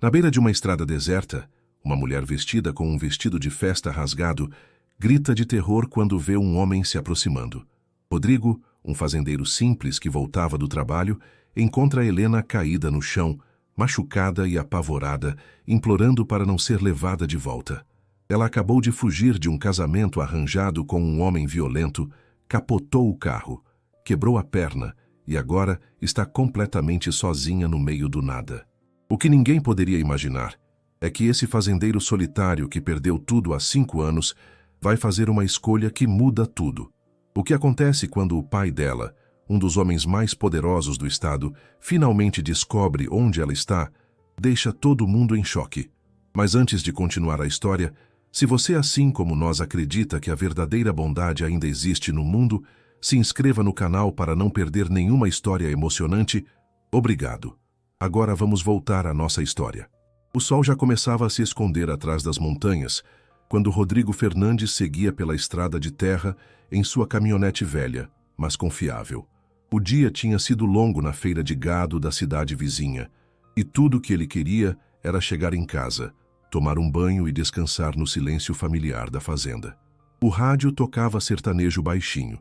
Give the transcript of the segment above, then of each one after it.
Na beira de uma estrada deserta, uma mulher vestida com um vestido de festa rasgado grita de terror quando vê um homem se aproximando. Rodrigo, um fazendeiro simples que voltava do trabalho, encontra Helena caída no chão, machucada e apavorada, implorando para não ser levada de volta. Ela acabou de fugir de um casamento arranjado com um homem violento, capotou o carro, quebrou a perna e agora está completamente sozinha no meio do nada. O que ninguém poderia imaginar é que esse fazendeiro solitário que perdeu tudo há 5 anos vai fazer uma escolha que muda tudo. O que acontece quando o pai dela, um dos homens mais poderosos do estado, finalmente descobre onde ela está, deixa todo mundo em choque. Mas antes de continuar a história, se você, assim como nós, acredita que a verdadeira bondade ainda existe no mundo, se inscreva no canal para não perder nenhuma história emocionante. Obrigado. Agora vamos voltar à nossa história. O sol já começava a se esconder atrás das montanhas, quando Rodrigo Fernandes seguia pela estrada de terra em sua caminhonete velha, mas confiável. O dia tinha sido longo na feira de gado da cidade vizinha, e tudo o que ele queria era chegar em casa, tomar um banho e descansar no silêncio familiar da fazenda. O rádio tocava sertanejo baixinho,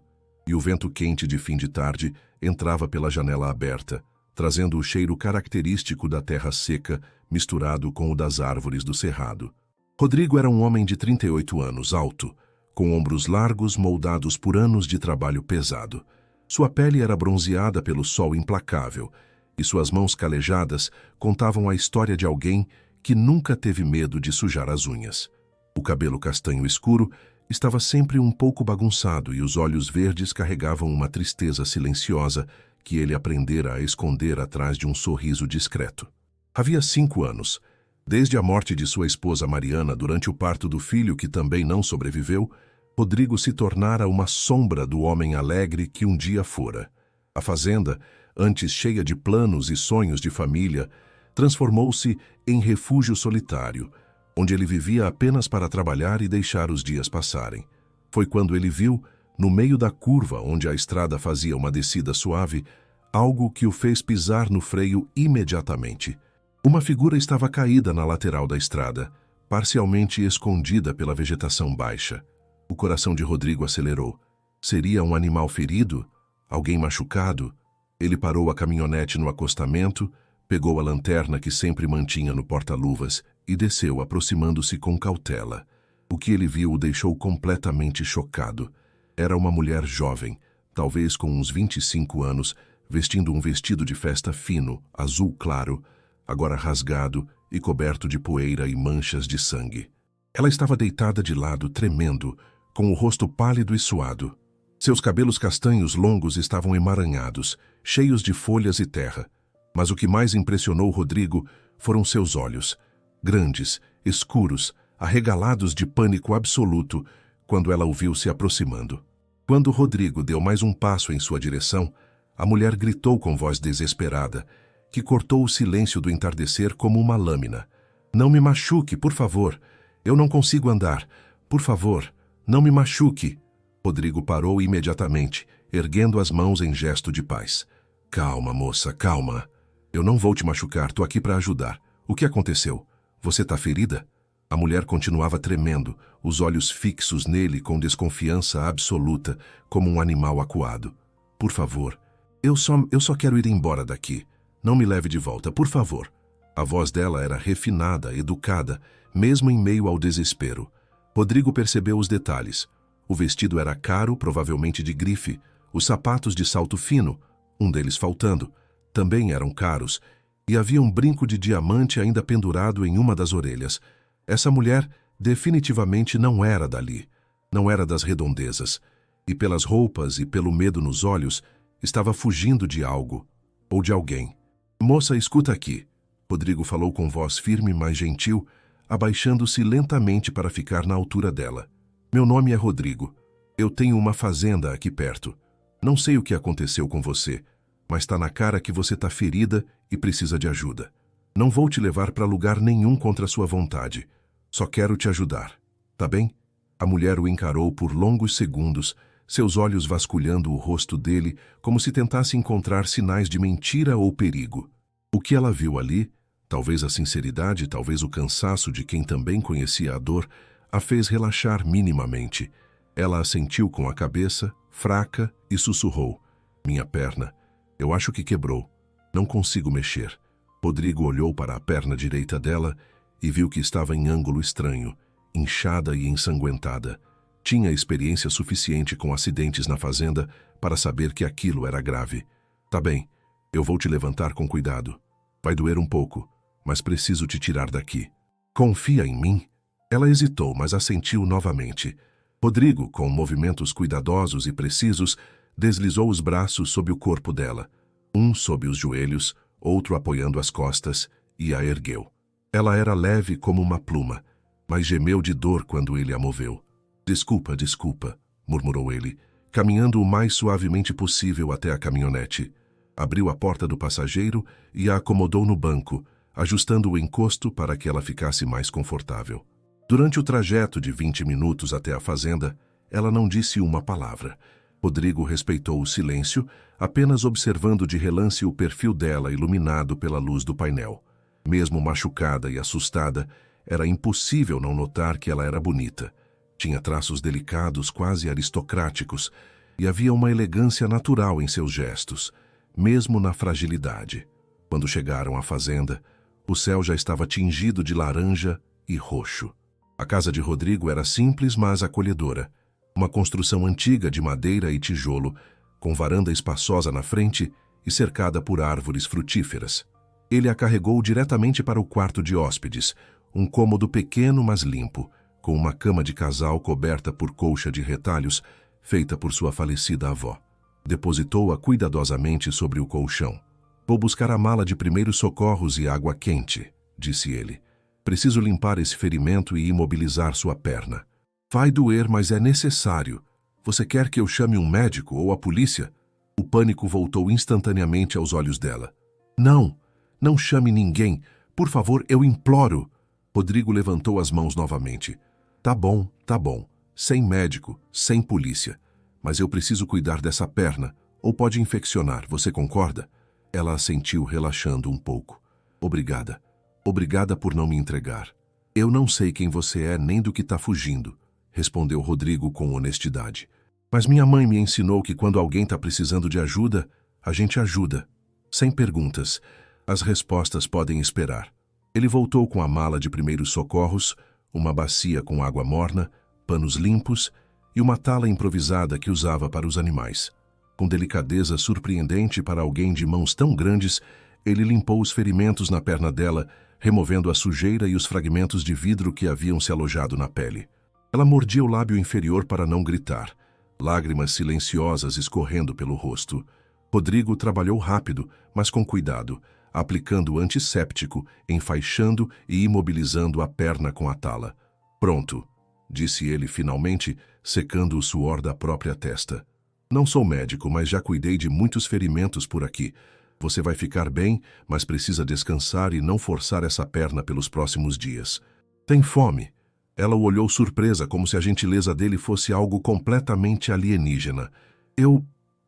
e o vento quente de fim de tarde entrava pela janela aberta, trazendo o cheiro característico da terra seca misturado com o das árvores do cerrado. Rodrigo era um homem de 38 anos, alto, com ombros largos moldados por anos de trabalho pesado. Sua pele era bronzeada pelo sol implacável, e suas mãos calejadas contavam a história de alguém que nunca teve medo de sujar as unhas. O cabelo castanho escuro estava sempre um pouco bagunçado e os olhos verdes carregavam uma tristeza silenciosa que ele aprendera a esconder atrás de um sorriso discreto. Havia 5 anos, desde a morte de sua esposa Mariana durante o parto do filho que também não sobreviveu, Rodrigo se tornara uma sombra do homem alegre que um dia fora. A fazenda, antes cheia de planos e sonhos de família, transformou-se em refúgio solitário, onde ele vivia apenas para trabalhar e deixar os dias passarem. Foi quando ele viu, no meio da curva onde a estrada fazia uma descida suave, algo que o fez pisar no freio imediatamente. Uma figura estava caída na lateral da estrada, parcialmente escondida pela vegetação baixa. O coração de Rodrigo acelerou. Seria um animal ferido? Alguém machucado? Ele parou a caminhonete no acostamento, pegou a lanterna que sempre mantinha no porta-luvas e desceu, aproximando-se com cautela. O que ele viu o deixou completamente chocado. Era uma mulher jovem, talvez com uns 25 anos, vestindo um vestido de festa fino, azul claro, agora rasgado e coberto de poeira e manchas de sangue. Ela estava deitada de lado, tremendo, com o rosto pálido e suado. Seus cabelos castanhos longos estavam emaranhados, cheios de folhas e terra. Mas o que mais impressionou Rodrigo foram seus olhos, grandes, escuros, arregalados de pânico absoluto, quando ela o viu se aproximando. Quando Rodrigo deu mais um passo em sua direção, a mulher gritou com voz desesperada, que cortou o silêncio do entardecer como uma lâmina. "Não me machuque, por favor. Eu não consigo andar. Por favor, não me machuque." Rodrigo parou imediatamente, erguendo as mãos em gesto de paz. "Calma, moça, calma. Eu não vou te machucar, tô aqui para ajudar. O que aconteceu? Você tá ferida?" A mulher continuava tremendo, os olhos fixos nele com desconfiança absoluta, como um animal acuado. "Por favor, eu só quero ir embora daqui. Não me leve de volta, por favor." A voz dela era refinada, educada, mesmo em meio ao desespero. Rodrigo percebeu os detalhes. O vestido era caro, provavelmente de grife. Os sapatos de salto fino, um deles faltando, também eram caros, e havia um brinco de diamante ainda pendurado em uma das orelhas. Essa mulher definitivamente não era dali, não era das redondezas, e pelas roupas e pelo medo nos olhos, estava fugindo de algo, ou de alguém. "Moça, escuta aqui." Rodrigo falou com voz firme, mas gentil, abaixando-se lentamente para ficar na altura dela. "Meu nome é Rodrigo. Eu tenho uma fazenda aqui perto. Não sei o que aconteceu com você, mas está na cara que você está ferida e precisa de ajuda. Não vou te levar para lugar nenhum contra sua vontade. Só quero te ajudar. Tá bem?" A mulher o encarou por longos segundos, seus olhos vasculhando o rosto dele como se tentasse encontrar sinais de mentira ou perigo. O que ela viu ali Talvez a sinceridade, talvez o cansaço de quem também conhecia a dor, a fez relaxar minimamente. Ela assentiu com a cabeça, fraca, e sussurrou: "Minha perna. Eu acho que quebrou. Não consigo mexer." Rodrigo olhou para a perna direita dela e viu que estava em ângulo estranho, inchada e ensanguentada. Tinha experiência suficiente com acidentes na fazenda para saber que aquilo era grave. "Tá bem, eu vou te levantar com cuidado. Vai doer um pouco, mas preciso te tirar daqui. Confia em mim?" Ela hesitou, mas assentiu novamente. Rodrigo, com movimentos cuidadosos e precisos, deslizou os braços sob o corpo dela, um sob os joelhos, outro apoiando as costas, e a ergueu. Ela era leve como uma pluma, mas gemeu de dor quando ele a moveu. "Desculpa, desculpa", murmurou ele, caminhando o mais suavemente possível até a caminhonete. Abriu a porta do passageiro e a acomodou no banco, ajustando o encosto para que ela ficasse mais confortável. Durante o trajeto de 20 minutos até a fazenda, ela não disse uma palavra. Rodrigo respeitou o silêncio, apenas observando de relance o perfil dela iluminado pela luz do painel. Mesmo machucada e assustada, era impossível não notar que ela era bonita. Tinha traços delicados, quase aristocráticos, e havia uma elegância natural em seus gestos, mesmo na fragilidade. Quando chegaram à fazenda, o céu já estava tingido de laranja e roxo. A casa de Rodrigo era simples, mas acolhedora. Uma construção antiga de madeira e tijolo, com varanda espaçosa na frente e cercada por árvores frutíferas. Ele a carregou diretamente para o quarto de hóspedes, um cômodo pequeno, mas limpo, com uma cama de casal coberta por colcha de retalhos, feita por sua falecida avó. Depositou-a cuidadosamente sobre o colchão. "Vou buscar a mala de primeiros socorros e água quente", disse ele. "Preciso limpar esse ferimento e imobilizar sua perna." "Vai doer, mas é necessário. Você quer que eu chame um médico ou a polícia?" O pânico voltou instantaneamente aos olhos dela. "Não, não chame ninguém. Por favor, eu imploro." Rodrigo levantou as mãos novamente. Tá bom. Sem médico, sem polícia. Mas eu preciso cuidar dessa perna, ou pode infeccionar, você concorda?" Ela assentiu, relaxando um pouco. "Obrigada. Obrigada por não me entregar." "Eu não sei quem você é nem do que está fugindo", respondeu Rodrigo com honestidade. "Mas minha mãe me ensinou que quando alguém está precisando de ajuda, a gente ajuda. Sem perguntas. As respostas podem esperar." Ele voltou com a mala de primeiros socorros, uma bacia com água morna, panos limpos e uma tala improvisada que usava para os animais. Com delicadeza surpreendente para alguém de mãos tão grandes, ele limpou os ferimentos na perna dela, removendo a sujeira e os fragmentos de vidro que haviam se alojado na pele. Ela mordia o lábio inferior para não gritar, lágrimas silenciosas escorrendo pelo rosto. Rodrigo trabalhou rápido, mas com cuidado, aplicando antisséptico, enfaixando e imobilizando a perna com a tala. "Pronto", disse ele finalmente, secando o suor da própria testa. "Não sou médico, mas já cuidei de muitos ferimentos por aqui. Você vai ficar bem, mas precisa descansar e não forçar essa perna pelos próximos dias. Tem fome?" Ela o olhou surpresa, como se a gentileza dele fosse algo completamente alienígena. Eu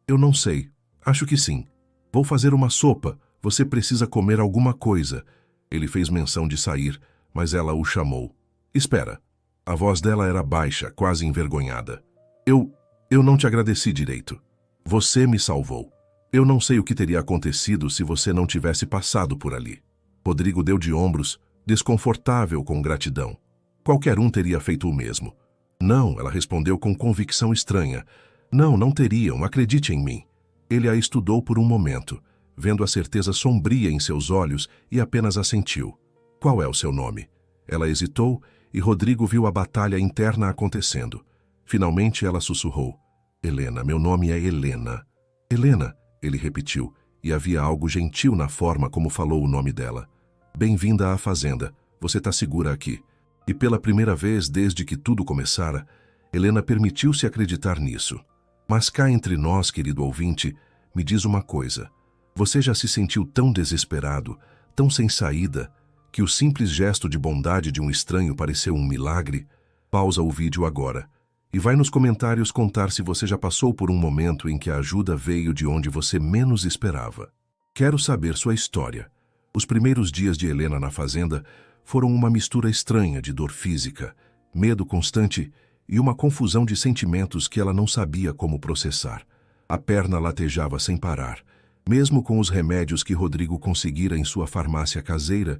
não sei. Acho que sim. Vou fazer uma sopa. Você precisa comer alguma coisa." Ele fez menção de sair, mas ela o chamou. "Espera." A voz dela era baixa, quase envergonhada. Eu não te agradeci direito. Você me salvou. Eu não sei o que teria acontecido se você não tivesse passado por ali." Rodrigo deu de ombros, desconfortável com gratidão. Qualquer um teria feito o mesmo. "Não", ela respondeu com convicção estranha. Não teriam, acredite em mim." Ele a estudou por um momento, vendo a certeza sombria em seus olhos, e apenas assentiu. "Qual é o seu nome?" Ela hesitou, e Rodrigo viu a batalha interna acontecendo. Finalmente ela sussurrou. "Helena, meu nome é Helena." "Helena", ele repetiu, e havia algo gentil na forma como falou o nome dela. "Bem-vinda à fazenda. Você está segura aqui." E pela primeira vez desde que tudo começara, Helena permitiu-se acreditar nisso. "Mas cá entre nós, querido ouvinte, me diz uma coisa. Você já se sentiu tão desesperado, tão sem saída, que o simples gesto de bondade de um estranho pareceu um milagre? Pausa o vídeo agora e vai nos comentários contar se você já passou por um momento em que a ajuda veio de onde você menos esperava. Quero saber sua história. Os primeiros dias de Helena na fazenda foram uma mistura estranha de dor física, medo constante e uma confusão de sentimentos que ela não sabia como processar. A perna latejava sem parar, mesmo com os remédios que Rodrigo conseguira em sua farmácia caseira,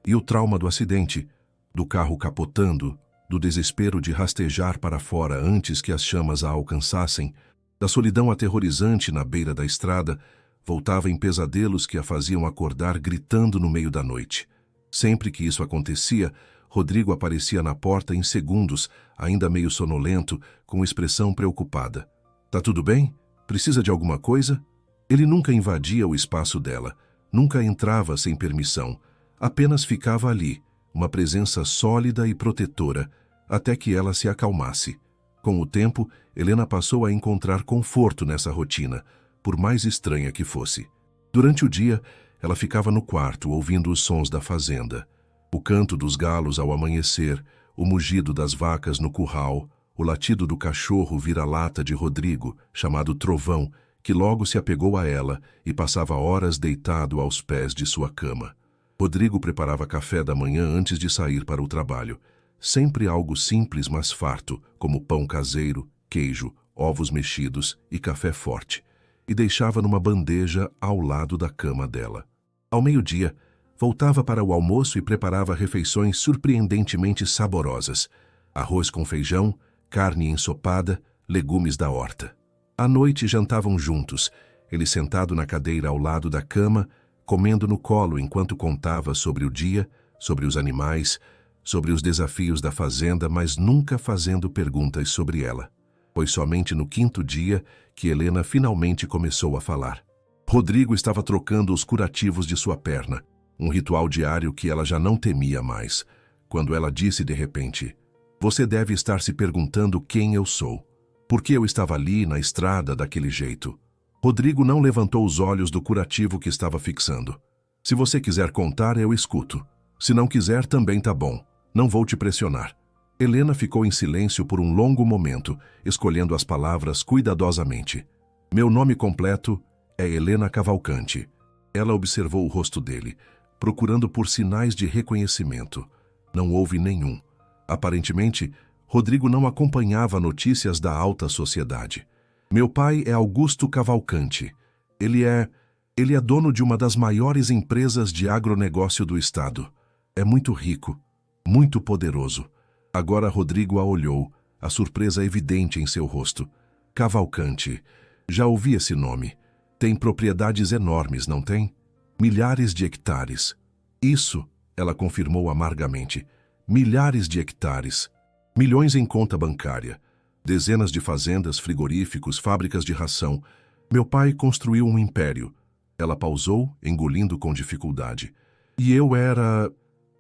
e o trauma do acidente, do carro capotando, do desespero de rastejar para fora antes que as chamas a alcançassem, da solidão aterrorizante na beira da estrada, voltava em pesadelos que a faziam acordar gritando no meio da noite. Sempre que isso acontecia, Rodrigo aparecia na porta em segundos, ainda meio sonolento, com expressão preocupada. "Tá tudo bem? Precisa de alguma coisa?" Ele nunca invadia o espaço dela, nunca entrava sem permissão, apenas ficava ali, uma presença sólida e protetora, até que ela se acalmasse. Com o tempo, Helena passou a encontrar conforto nessa rotina, por mais estranha que fosse. Durante o dia, ela ficava no quarto ouvindo os sons da fazenda. O canto dos galos ao amanhecer, o mugido das vacas no curral, o latido do cachorro vira-lata de Rodrigo, chamado Trovão, que logo se apegou a ela e passava horas deitado aos pés de sua cama. Rodrigo preparava café da manhã antes de sair para o trabalho. Sempre algo simples, mas farto, como pão caseiro, queijo, ovos mexidos e café forte, e deixava numa bandeja ao lado da cama dela. Ao meio-dia, voltava para o almoço e preparava refeições surpreendentemente saborosas: arroz com feijão, carne ensopada, legumes da horta. À noite jantavam juntos, ele sentado na cadeira ao lado da cama, comendo no colo enquanto contava sobre o dia, sobre os animais, sobre os desafios da fazenda, mas nunca fazendo perguntas sobre ela. Foi somente no quinto dia que Helena finalmente começou a falar. Rodrigo estava trocando os curativos de sua perna, um ritual diário que ela já não temia mais, quando ela disse de repente: "Você deve estar se perguntando quem eu sou. Por que eu estava ali na estrada daquele jeito?" Rodrigo não levantou os olhos do curativo que estava fixando. "Se você quiser contar, eu escuto. Se não quiser, também tá bom. Não vou te pressionar." Helena ficou em silêncio por um longo momento, escolhendo as palavras cuidadosamente. "Meu nome completo é Helena Cavalcante." Ela observou o rosto dele, procurando por sinais de reconhecimento. Não houve nenhum. Aparentemente, Rodrigo não acompanhava notícias da alta sociedade. "Meu pai é Augusto Cavalcante. Ele é dono de uma das maiores empresas de agronegócio do estado. É muito rico, muito poderoso." Agora Rodrigo a olhou, a surpresa evidente em seu rosto. "Cavalcante. Já ouvi esse nome. Tem propriedades enormes, não tem? Milhares de hectares." "Isso", ela confirmou amargamente. "Milhares de hectares. Milhões em conta bancária. Dezenas de fazendas, frigoríficos, fábricas de ração. Meu pai construiu um império." Ela pausou, engolindo com dificuldade. "E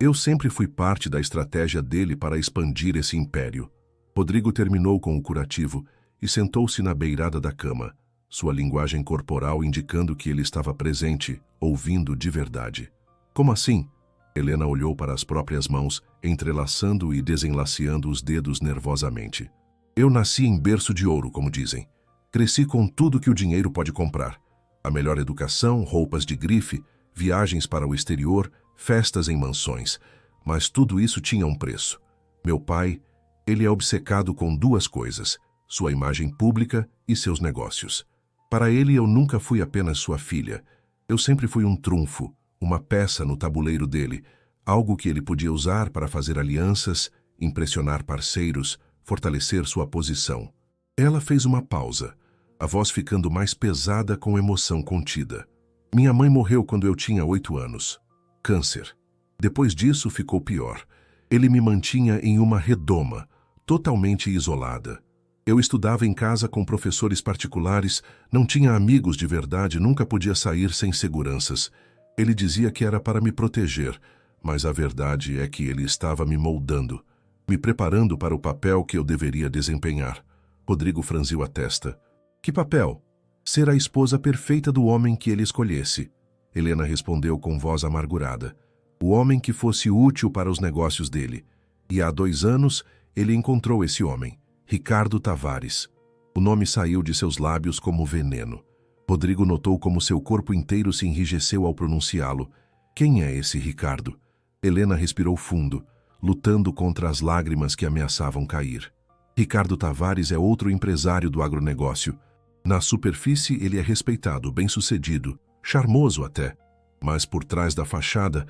eu sempre fui parte da estratégia dele para expandir esse império." Rodrigo terminou com o curativo e sentou-se na beirada da cama, sua linguagem corporal indicando que ele estava presente, ouvindo de verdade. "Como assim?" Helena olhou para as próprias mãos, entrelaçando e desenlaceando os dedos nervosamente. "Eu nasci em berço de ouro, como dizem. Cresci com tudo que o dinheiro pode comprar. A melhor educação, roupas de grife, viagens para o exterior, festas em mansões. Mas tudo isso tinha um preço. Meu pai, ele é obcecado com duas coisas: sua imagem pública e seus negócios. Para ele, eu nunca fui apenas sua filha. Eu sempre fui um trunfo, uma peça no tabuleiro dele, algo que ele podia usar para fazer alianças, impressionar parceiros, fortalecer sua posição." Ela fez uma pausa, a voz ficando mais pesada com emoção contida. "Minha mãe morreu quando eu tinha 8 anos. Câncer. Depois disso ficou pior. Ele me mantinha em uma redoma, totalmente isolada. Eu estudava em casa com professores particulares, não tinha amigos de verdade, nunca podia sair sem seguranças. Ele dizia que era para me proteger, mas a verdade é que ele estava me moldando, me preparando para o papel que eu deveria desempenhar." Rodrigo franziu a testa. "Que papel?" "Ser a esposa perfeita do homem que ele escolhesse." Helena respondeu com voz amargurada. "O homem que fosse útil para os negócios dele. E há 2 anos ele encontrou esse homem, Ricardo Tavares." O nome saiu de seus lábios como veneno. Rodrigo notou como seu corpo inteiro se enrijeceu ao pronunciá-lo. Quem é esse Ricardo? Helena respirou fundo, lutando contra as lágrimas que ameaçavam cair. Ricardo Tavares é outro empresário do agronegócio. Na superfície ele é respeitado, bem-sucedido, charmoso até. Mas por trás da fachada,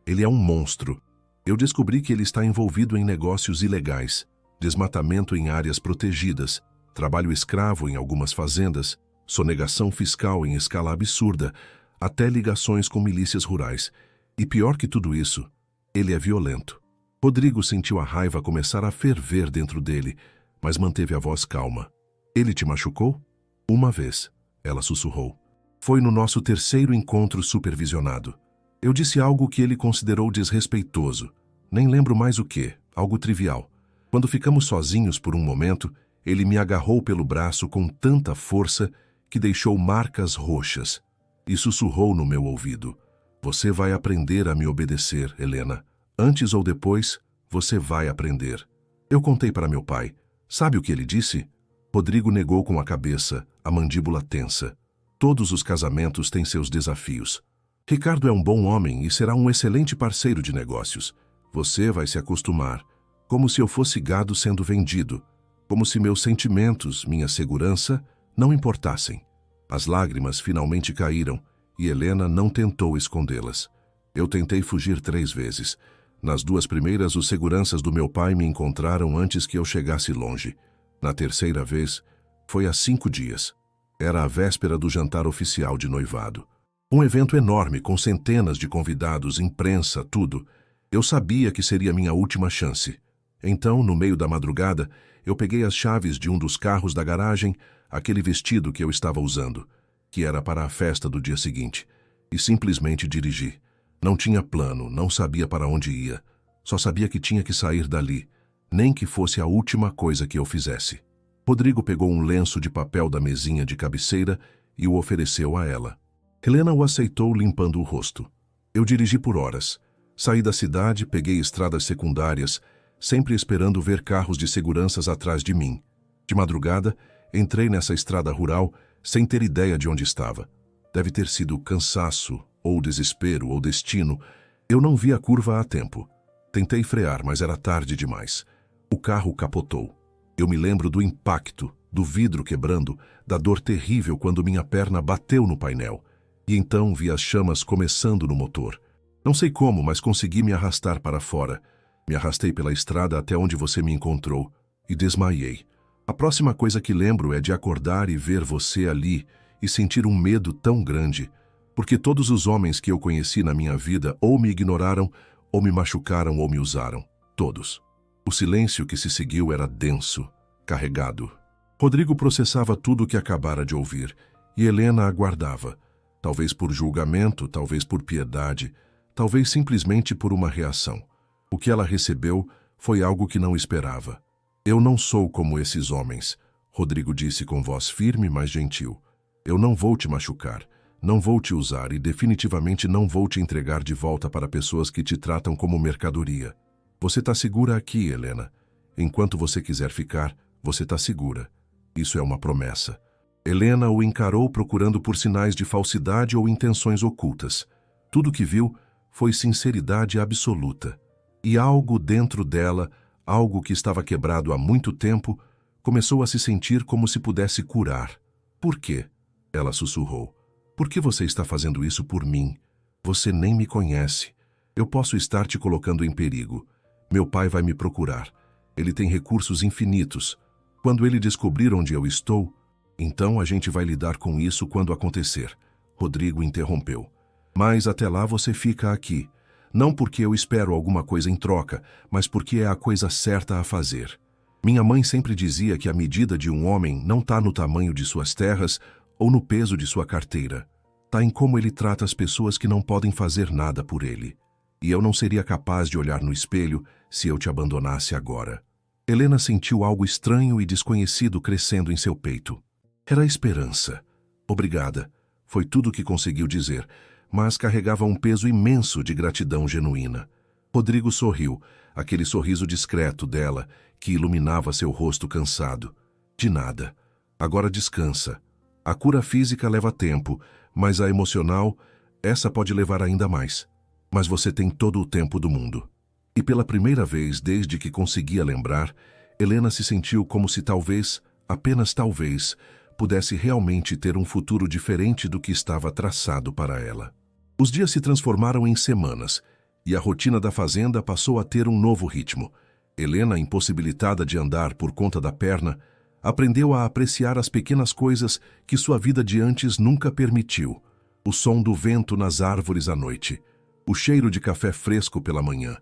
ele é um monstro. Eu descobri que ele está envolvido em negócios ilegais, desmatamento em áreas protegidas, trabalho escravo em algumas fazendas, sonegação fiscal em escala absurda, até ligações com milícias rurais. E pior que tudo isso, ele é violento. Rodrigo sentiu a raiva começar a ferver dentro dele, mas manteve a voz calma. Ele te machucou? Uma vez, ela sussurrou. Foi no nosso terceiro encontro supervisionado. Eu disse algo que ele considerou desrespeitoso. Nem lembro mais o que, algo trivial. Quando ficamos sozinhos por um momento, ele me agarrou pelo braço com tanta força que deixou marcas roxas. E sussurrou no meu ouvido. Você vai aprender a me obedecer, Helena. Antes ou depois, você vai aprender. Eu contei para meu pai. Sabe o que ele disse? Rodrigo negou com a cabeça, a mandíbula tensa. Todos os casamentos têm seus desafios. Ricardo é um bom homem e será um excelente parceiro de negócios. Você vai se acostumar, como se eu fosse gado sendo vendido, como se meus sentimentos, minha segurança, não importassem. As lágrimas finalmente caíram e Helena não tentou escondê-las. Eu tentei fugir 3 vezes. Nas 2 primeiras, os seguranças do meu pai me encontraram antes que eu chegasse longe. Na terceira vez, foi há 5 dias. Era a véspera do jantar oficial de noivado. Um evento enorme, com centenas de convidados, imprensa, tudo. Eu sabia que seria minha última chance. Então, no meio da madrugada, eu peguei as chaves de um dos carros da garagem, aquele vestido que eu estava usando, que era para a festa do dia seguinte, e simplesmente dirigi. Não tinha plano, não sabia para onde ia. Só sabia que tinha que sair dali, nem que fosse a última coisa que eu fizesse. Rodrigo pegou um lenço de papel da mesinha de cabeceira e o ofereceu a ela. Helena o aceitou limpando o rosto. Eu dirigi por horas. Saí da cidade, peguei estradas secundárias, sempre esperando ver carros de seguranças atrás de mim. De madrugada, entrei nessa estrada rural sem ter ideia de onde estava. Deve ter sido cansaço, ou desespero, ou destino. Eu não vi a curva a tempo. Tentei frear, mas era tarde demais. O carro capotou. Eu me lembro do impacto, do vidro quebrando, da dor terrível quando minha perna bateu no painel. E então vi as chamas começando no motor. Não sei como, mas consegui me arrastar para fora. Me arrastei pela estrada até onde você me encontrou e desmaiei. A próxima coisa que lembro é de acordar e ver você ali e sentir um medo tão grande, porque todos os homens que eu conheci na minha vida ou me ignoraram, ou me machucaram ou me usaram. Todos. O silêncio que se seguiu era denso, carregado. Rodrigo processava tudo o que acabara de ouvir, e Helena aguardava. Talvez por julgamento, talvez por piedade, talvez simplesmente por uma reação. O que ela recebeu foi algo que não esperava. Eu não sou como esses homens, Rodrigo disse com voz firme, mas gentil. Eu não vou te machucar, não vou te usar e definitivamente não vou te entregar de volta para pessoas que te tratam como mercadoria. Você está segura aqui, Helena. Enquanto você quiser ficar, você está segura. Isso é uma promessa. Helena o encarou procurando por sinais de falsidade ou intenções ocultas. Tudo que viu foi sinceridade absoluta. E algo dentro dela, algo que estava quebrado há muito tempo, começou a se sentir como se pudesse curar. Por quê? Ela sussurrou. Por que você está fazendo isso por mim? Você nem me conhece. Eu posso estar te colocando em perigo. Meu pai vai me procurar. Ele tem recursos infinitos. Quando ele descobrir onde eu estou, então a gente vai lidar com isso quando acontecer. Rodrigo interrompeu. Mas até lá você fica aqui. Não porque eu espero alguma coisa em troca, mas porque é a coisa certa a fazer. Minha mãe sempre dizia que a medida de um homem não está no tamanho de suas terras ou no peso de sua carteira. Está em como ele trata as pessoas que não podem fazer nada por ele. E eu não seria capaz de olhar no espelho se eu te abandonasse agora. Helena sentiu algo estranho e desconhecido crescendo em seu peito. Era a esperança. Obrigada. Foi tudo o que conseguiu dizer, mas carregava um peso imenso de gratidão genuína. Rodrigo sorriu, aquele sorriso discreto dela que iluminava seu rosto cansado. De nada. Agora descansa. A cura física leva tempo, mas a emocional, essa pode levar ainda mais. Mas você tem todo o tempo do mundo. E pela primeira vez desde que conseguia lembrar, Helena se sentiu como se talvez, apenas talvez, pudesse realmente ter um futuro diferente do que estava traçado para ela. Os dias se transformaram em semanas, e a rotina da fazenda passou a ter um novo ritmo. Helena, impossibilitada de andar por conta da perna, aprendeu a apreciar as pequenas coisas que sua vida de antes nunca permitiu. O som do vento nas árvores à noite, o cheiro de café fresco pela manhã,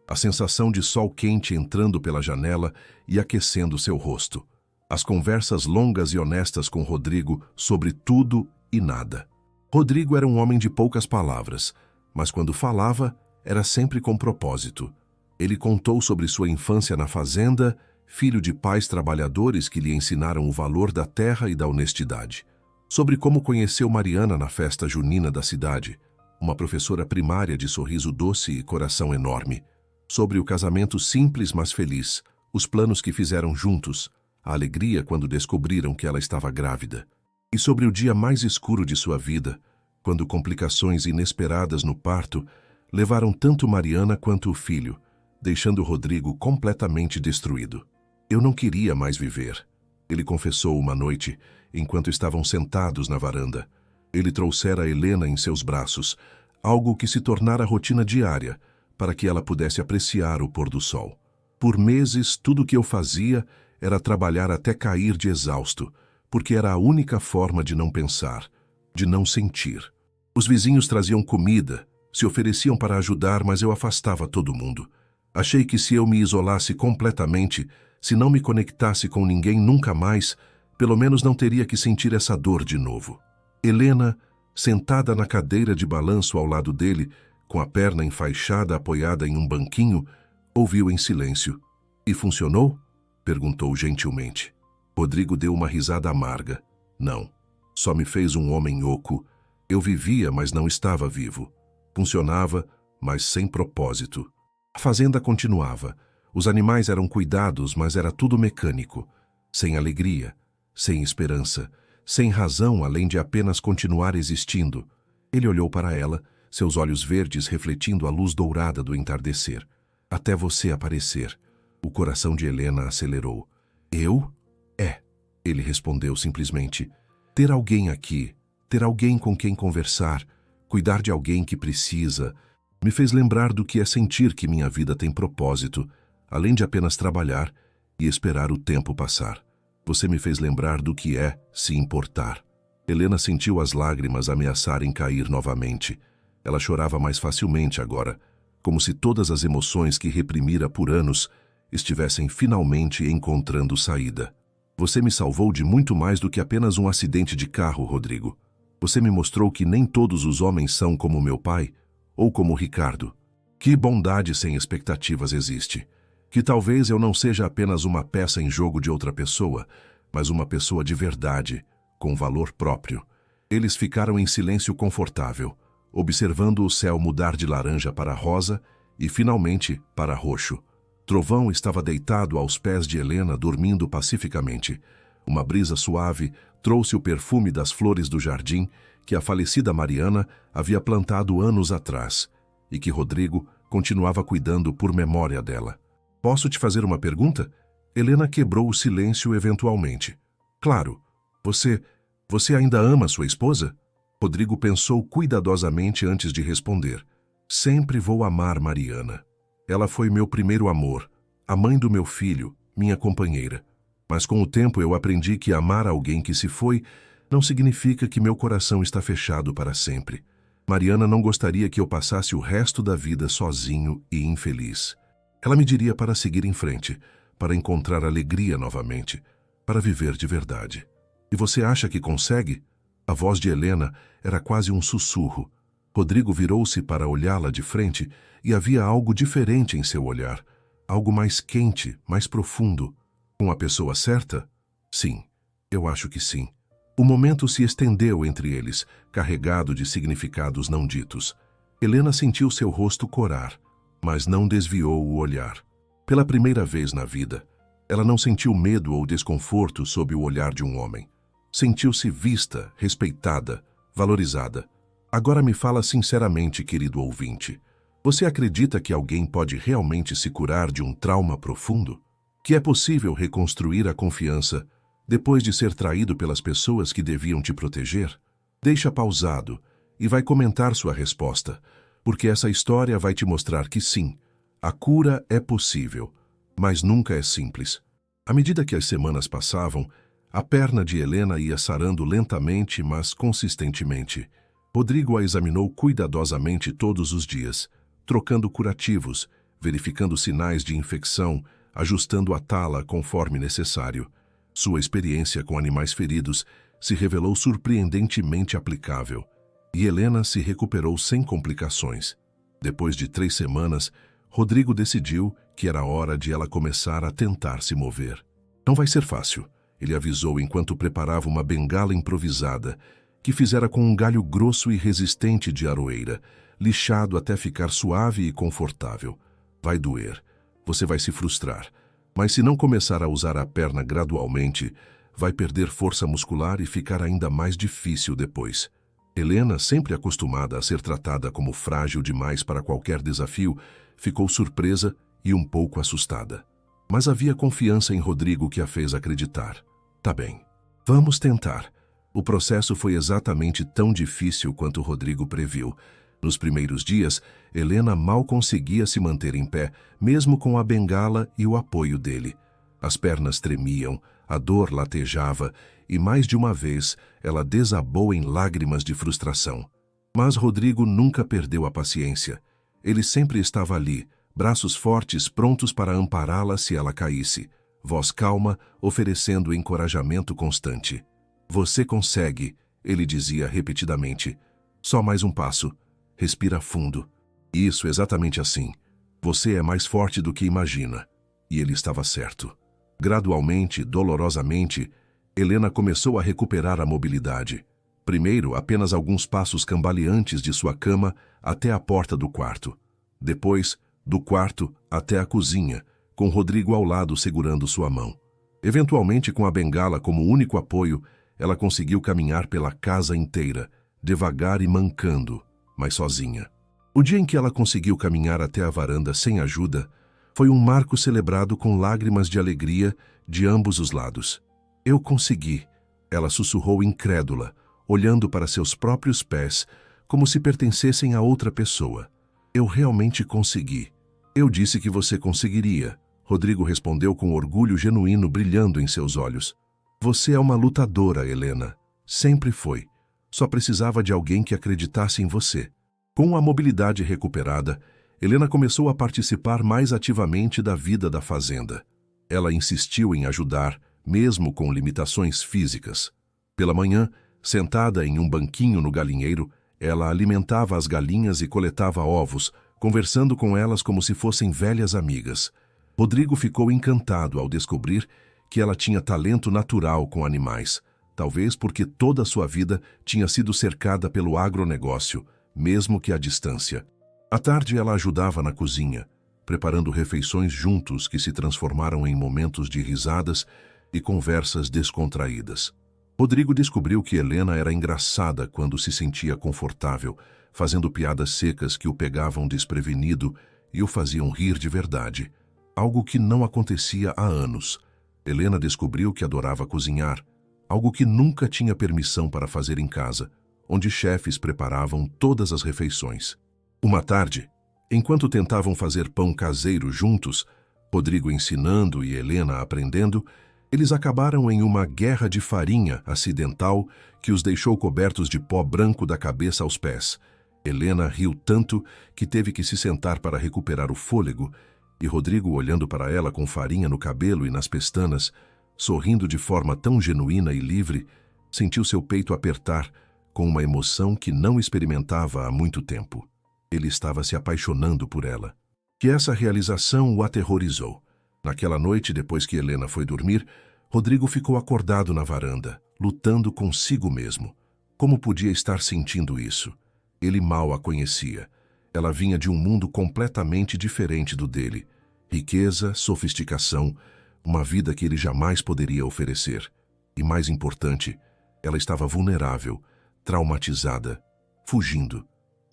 a sensação de sol quente entrando pela janela e aquecendo seu rosto. As conversas longas e honestas com Rodrigo sobre tudo e nada. Rodrigo era um homem de poucas palavras, mas quando falava, era sempre com propósito. Ele contou sobre sua infância na fazenda, filho de pais trabalhadores que lhe ensinaram o valor da terra e da honestidade. Sobre como conheceu Mariana na festa junina da cidade, uma professora primária de sorriso doce e coração enorme. Sobre o casamento simples mas feliz, os planos que fizeram juntos, a alegria quando descobriram que ela estava grávida. E sobre o dia mais escuro de sua vida, quando complicações inesperadas no parto levaram tanto Mariana quanto o filho, deixando Rodrigo completamente destruído. Eu não queria mais viver, ele confessou uma noite, enquanto estavam sentados na varanda. Ele trouxera Helena em seus braços, algo que se tornara rotina diária, para que ela pudesse apreciar o pôr do sol. Por meses, tudo o que eu fazia era trabalhar até cair de exausto, porque era a única forma de não pensar, de não sentir. Os vizinhos traziam comida, se ofereciam para ajudar, mas eu afastava todo mundo. Achei que se eu me isolasse completamente, se não me conectasse com ninguém nunca mais, pelo menos não teria que sentir essa dor de novo. Helena, sentada na cadeira de balanço ao lado dele, com a perna enfaixada apoiada em um banquinho, ouviu em silêncio. E funcionou? Perguntou gentilmente. Rodrigo deu uma risada amarga. Não. Só me fez um homem oco. Eu vivia, mas não estava vivo. Funcionava, mas sem propósito. A fazenda continuava. Os animais eram cuidados, mas era tudo mecânico. Sem alegria, sem esperança, sem razão além de apenas continuar existindo. Ele olhou para ela, seus olhos verdes refletindo a luz dourada do entardecer. Até você aparecer. O coração de Helena acelerou. Eu? É, ele respondeu simplesmente. Ter alguém aqui, ter alguém com quem conversar, cuidar de alguém que precisa, me fez lembrar do que é sentir que minha vida tem propósito, além de apenas trabalhar e esperar o tempo passar. Você me fez lembrar do que é se importar. Helena sentiu as lágrimas ameaçarem cair novamente. Ela chorava mais facilmente agora, como se todas as emoções que reprimira por anos estivessem finalmente encontrando saída. Você me salvou de muito mais do que apenas um acidente de carro, Rodrigo. Você me mostrou que nem todos os homens são como meu pai ou como Ricardo. Que bondade sem expectativas existe. Que talvez eu não seja apenas uma peça em jogo de outra pessoa, mas uma pessoa de verdade, com valor próprio. Eles ficaram em silêncio confortável, observando o céu mudar de laranja para rosa e, finalmente, para roxo. Trovão estava deitado aos pés de Helena, dormindo pacificamente. Uma brisa suave trouxe o perfume das flores do jardim que a falecida Mariana havia plantado anos atrás e que Rodrigo continuava cuidando por memória dela. Posso te fazer uma pergunta? Helena quebrou o silêncio eventualmente. Claro. Você ainda ama sua esposa? Rodrigo pensou cuidadosamente antes de responder. Sempre vou amar Mariana. Ela foi meu primeiro amor, a mãe do meu filho, minha companheira. Mas com o tempo eu aprendi que amar alguém que se foi não significa que meu coração está fechado para sempre. Mariana não gostaria que eu passasse o resto da vida sozinho e infeliz. Ela me diria para seguir em frente, para encontrar alegria novamente, para viver de verdade. E você acha que consegue? A voz de Helena era quase um sussurro. Rodrigo virou-se para olhá-la de frente e havia algo diferente em seu olhar, algo mais quente, mais profundo. Com a pessoa certa? Sim, eu acho que sim. O momento se estendeu entre eles, carregado de significados não ditos. Helena sentiu seu rosto corar, mas não desviou o olhar. Pela primeira vez na vida, ela não sentiu medo ou desconforto sob o olhar de um homem. Sentiu-se vista, respeitada, valorizada. Agora me fala sinceramente, querido ouvinte. Você acredita que alguém pode realmente se curar de um trauma profundo? Que é possível reconstruir a confiança depois de ser traído pelas pessoas que deviam te proteger? Deixa pausado e vai comentar sua resposta, porque essa história vai te mostrar que sim, a cura é possível, mas nunca é simples. À medida que as semanas passavam, a perna de Helena ia sarando lentamente, mas consistentemente. Rodrigo a examinou cuidadosamente todos os dias, trocando curativos, verificando sinais de infecção, ajustando a tala conforme necessário. Sua experiência com animais feridos se revelou surpreendentemente aplicável, e Helena se recuperou sem complicações. Depois de 3 semanas, Rodrigo decidiu que era hora de ela começar a tentar se mover. Não vai ser fácil, ele avisou enquanto preparava uma bengala improvisada, que fizera com um galho grosso e resistente de aroeira, lixado até ficar suave e confortável. Vai doer, você vai se frustrar, mas se não começar a usar a perna gradualmente, vai perder força muscular e ficar ainda mais difícil depois. Helena, sempre acostumada a ser tratada como frágil demais para qualquer desafio, ficou surpresa e um pouco assustada. Mas havia confiança em Rodrigo que a fez acreditar. Tá bem, vamos tentar. O processo foi exatamente tão difícil quanto Rodrigo previu. Nos primeiros dias, Helena mal conseguia se manter em pé, mesmo com a bengala e o apoio dele. As pernas tremiam, a dor latejava e mais de uma vez ela desabou em lágrimas de frustração. Mas Rodrigo nunca perdeu a paciência. Ele sempre estava ali, braços fortes prontos para ampará-la se ela caísse, voz calma, oferecendo encorajamento constante. Você consegue, ele dizia repetidamente. Só mais um passo. Respira fundo. Isso, exatamente assim. Você é mais forte do que imagina. E ele estava certo. Gradualmente, dolorosamente, Helena começou a recuperar a mobilidade. Primeiro, apenas alguns passos cambaleantes de sua cama até a porta do quarto. Depois, do quarto até a cozinha, com Rodrigo ao lado segurando sua mão. Eventualmente, com a bengala como único apoio, ela conseguiu caminhar pela casa inteira, devagar e mancando, mas sozinha. O dia em que ela conseguiu caminhar até a varanda sem ajuda foi um marco celebrado com lágrimas de alegria de ambos os lados. Eu consegui, ela sussurrou incrédula, olhando para seus próprios pés, como se pertencessem a outra pessoa. Eu realmente consegui. Eu disse que você conseguiria, Rodrigo respondeu com orgulho genuíno brilhando em seus olhos. Você é uma lutadora, Helena. Sempre foi. Só precisava de alguém que acreditasse em você. Com a mobilidade recuperada, Helena começou a participar mais ativamente da vida da fazenda. Ela insistiu em ajudar, mesmo com limitações físicas. Pela manhã, sentada em um banquinho no galinheiro, ela alimentava as galinhas e coletava ovos, conversando com elas como se fossem velhas amigas. Rodrigo ficou encantado ao descobrir que ela tinha talento natural com animais, talvez porque toda a sua vida tinha sido cercada pelo agronegócio, mesmo que à distância. À tarde ela ajudava na cozinha, preparando refeições juntos que se transformaram em momentos de risadas e conversas descontraídas. Rodrigo descobriu que Helena era engraçada quando se sentia confortável, fazendo piadas secas que o pegavam desprevenido e o faziam rir de verdade, algo que não acontecia há anos. Helena descobriu que adorava cozinhar, algo que nunca tinha permissão para fazer em casa, onde chefes preparavam todas as refeições. Uma tarde, enquanto tentavam fazer pão caseiro juntos, Rodrigo ensinando e Helena aprendendo, eles acabaram em uma guerra de farinha acidental que os deixou cobertos de pó branco da cabeça aos pés. Helena riu tanto que teve que se sentar para recuperar o fôlego, e Rodrigo, olhando para ela com farinha no cabelo e nas pestanas, sorrindo de forma tão genuína e livre, sentiu seu peito apertar com uma emoção que não experimentava há muito tempo. Ele estava se apaixonando por ela. Que essa realização o aterrorizou. Naquela noite, depois que Helena foi dormir, Rodrigo ficou acordado na varanda, lutando consigo mesmo. Como podia estar sentindo isso? Ele mal a conhecia. Ela vinha de um mundo completamente diferente do dele. Riqueza, sofisticação, uma vida que ele jamais poderia oferecer. E mais importante, ela estava vulnerável, traumatizada, fugindo.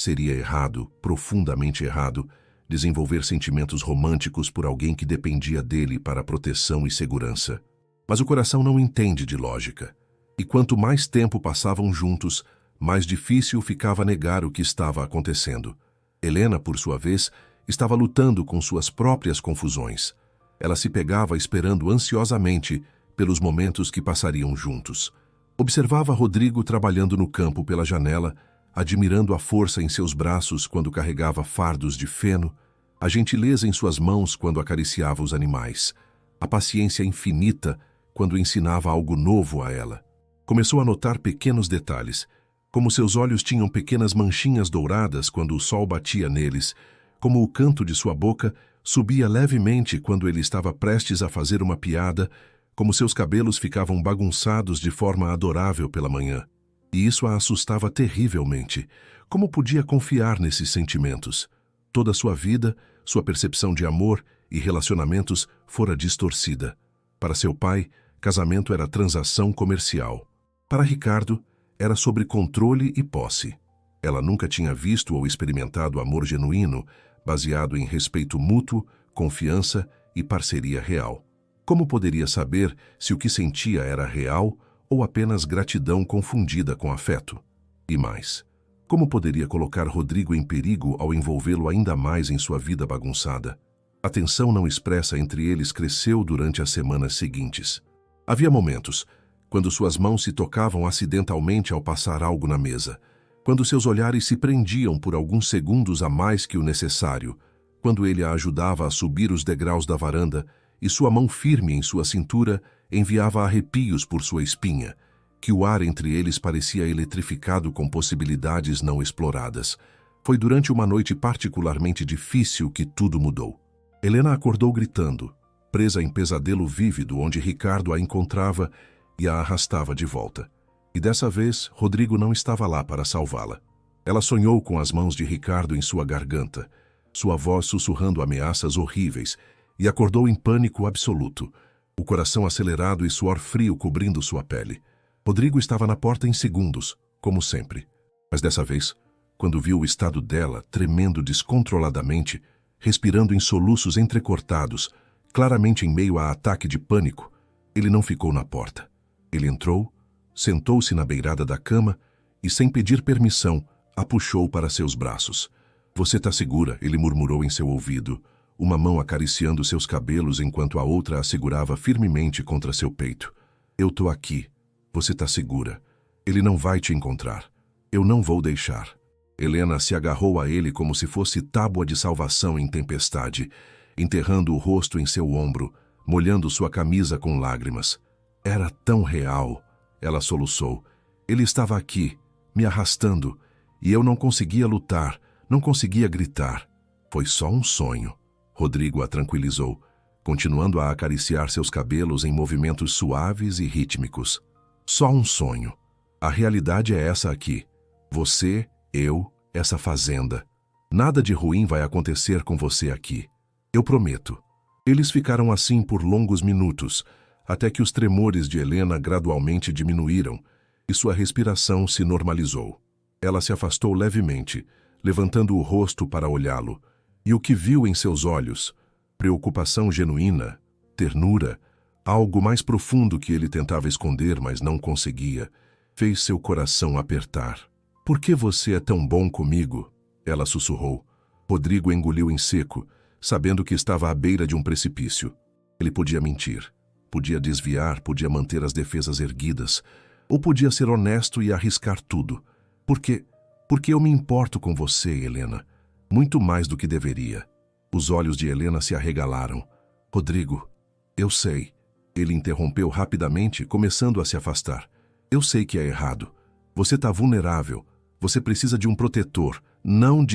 Seria errado, profundamente errado, desenvolver sentimentos românticos por alguém que dependia dele para proteção e segurança. Mas o coração não entende de lógica. E quanto mais tempo passavam juntos, mais difícil ficava negar o que estava acontecendo. Helena, por sua vez, estava lutando com suas próprias confusões. Ela se pegava esperando ansiosamente pelos momentos que passariam juntos. Observava Rodrigo trabalhando no campo pela janela, admirando a força em seus braços quando carregava fardos de feno, a gentileza em suas mãos quando acariciava os animais, a paciência infinita quando ensinava algo novo a ela. Começou a notar pequenos detalhes, como seus olhos tinham pequenas manchinhas douradas quando o sol batia neles, como o canto de sua boca subia levemente quando ele estava prestes a fazer uma piada, como seus cabelos ficavam bagunçados de forma adorável pela manhã. E isso a assustava terrivelmente. Como podia confiar nesses sentimentos? Toda sua vida, sua percepção de amor e relacionamentos fora distorcida. Para seu pai, casamento era transação comercial. Para Ricardo, era sobre controle e posse. Ela nunca tinha visto ou experimentado amor genuíno, baseado em respeito mútuo, confiança e parceria real. Como poderia saber se o que sentia era real ou apenas gratidão confundida com afeto? E mais, como poderia colocar Rodrigo em perigo ao envolvê-lo ainda mais em sua vida bagunçada? A tensão não expressa entre eles cresceu durante as semanas seguintes. Havia momentos, quando suas mãos se tocavam acidentalmente ao passar algo na mesa, quando seus olhares se prendiam por alguns segundos a mais que o necessário, quando ele a ajudava a subir os degraus da varanda e sua mão firme em sua cintura enviava arrepios por sua espinha, que o ar entre eles parecia eletrificado com possibilidades não exploradas. Foi durante uma noite particularmente difícil que tudo mudou. Helena acordou gritando, presa em pesadelo vívido onde Ricardo a encontrava e a arrastava de volta. E dessa vez, Rodrigo não estava lá para salvá-la. Ela sonhou com as mãos de Ricardo em sua garganta, sua voz sussurrando ameaças horríveis, e acordou em pânico absoluto, o coração acelerado e suor frio cobrindo sua pele. Rodrigo estava na porta em segundos, como sempre. Mas dessa vez, quando viu o estado dela, tremendo descontroladamente, respirando em soluços entrecortados, claramente em meio a ataque de pânico, ele não ficou na porta. Ele entrou, sentou-se na beirada da cama e, sem pedir permissão, a puxou para seus braços. "Você tá segura", ele murmurou em seu ouvido, uma mão acariciando seus cabelos enquanto a outra a segurava firmemente contra seu peito. "Eu tô aqui. Você tá segura. Ele não vai te encontrar. Eu não vou deixar." Helena se agarrou a ele como se fosse tábua de salvação em tempestade, enterrando o rosto em seu ombro, molhando sua camisa com lágrimas. "Era tão real", ela soluçou. "Ele estava aqui, me arrastando, e eu não conseguia lutar, não conseguia gritar. Foi só um sonho." Rodrigo a tranquilizou, continuando a acariciar seus cabelos em movimentos suaves e rítmicos. "Só um sonho. A realidade é essa aqui. Você, eu, essa fazenda. Nada de ruim vai acontecer com você aqui. Eu prometo." Eles ficaram assim por longos minutos, até que os tremores de Helena gradualmente diminuíram e sua respiração se normalizou. Ela se afastou levemente, levantando o rosto para olhá-lo, e o que viu em seus olhos, preocupação genuína, ternura, algo mais profundo que ele tentava esconder, mas não conseguia, fez seu coração apertar. "Por que você é tão bom comigo?" ela sussurrou. Rodrigo engoliu em seco, sabendo que estava à beira de um precipício. Ele podia mentir, podia desviar, podia manter as defesas erguidas, ou podia ser honesto e arriscar tudo. Porque eu me importo com você, Helena, muito mais do que deveria." Os olhos de Helena se arregalaram. "Rodrigo, eu sei." Ele interrompeu rapidamente, começando a se afastar. "Eu sei que é errado. Você está vulnerável. Você precisa de um protetor, não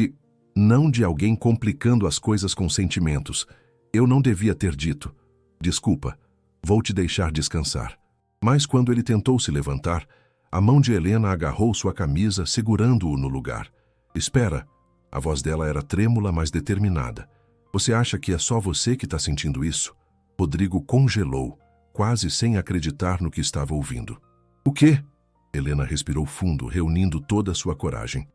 de alguém complicando as coisas com sentimentos. Eu não devia ter dito. Desculpa, vou te deixar descansar." Mas quando ele tentou se levantar, a mão de Helena agarrou sua camisa, segurando-o no lugar. "Espera." A voz dela era trêmula, mas determinada. "Você acha que é só você que está sentindo isso?" Rodrigo congelou, quase sem acreditar no que estava ouvindo. "O quê?" Helena respirou fundo, reunindo toda a sua coragem.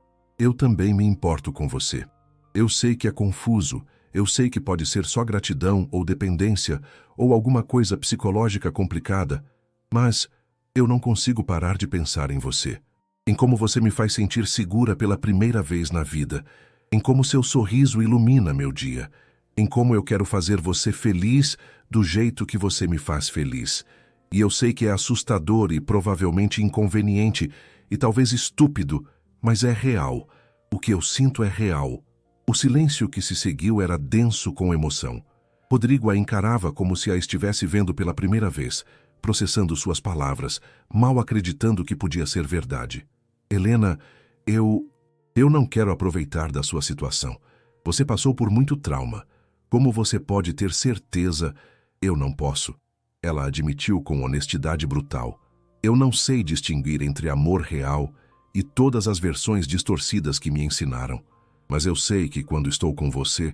Eu também me importo com você. Eu sei que é confuso, eu sei que pode ser só gratidão ou dependência ou alguma coisa psicológica complicada, mas eu não consigo parar de pensar em você. Em como você me faz sentir segura pela primeira vez na vida, em como seu sorriso ilumina meu dia, em como eu quero fazer você feliz do jeito que você me faz feliz. E eu sei que é assustador e provavelmente inconveniente e talvez estúpido, mas é real. O que eu sinto é real. O silêncio que se seguiu era denso com emoção. Rodrigo a encarava como se a estivesse vendo pela primeira vez, processando suas palavras, mal acreditando que podia ser verdade. Helena, eu não quero aproveitar da sua situação. Você passou por muito trauma. Como você pode ter certeza? Eu não posso. Ela admitiu com honestidade brutal. Eu não sei distinguir entre amor real e todas as versões distorcidas que me ensinaram. Mas eu sei que quando estou com você,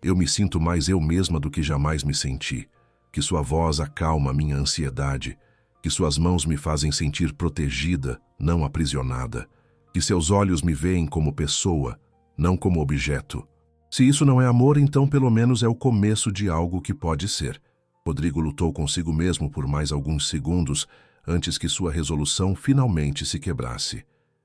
eu me sinto mais eu mesma do que jamais me senti. Que sua voz acalma minha ansiedade. Que suas mãos me fazem sentir protegida, não aprisionada. Que seus olhos me veem como pessoa, não como objeto. Se isso não é amor, então pelo menos é o começo de algo que pode ser. Rodrigo lutou consigo mesmo por mais alguns segundos antes que sua resolução finalmente se quebrasse.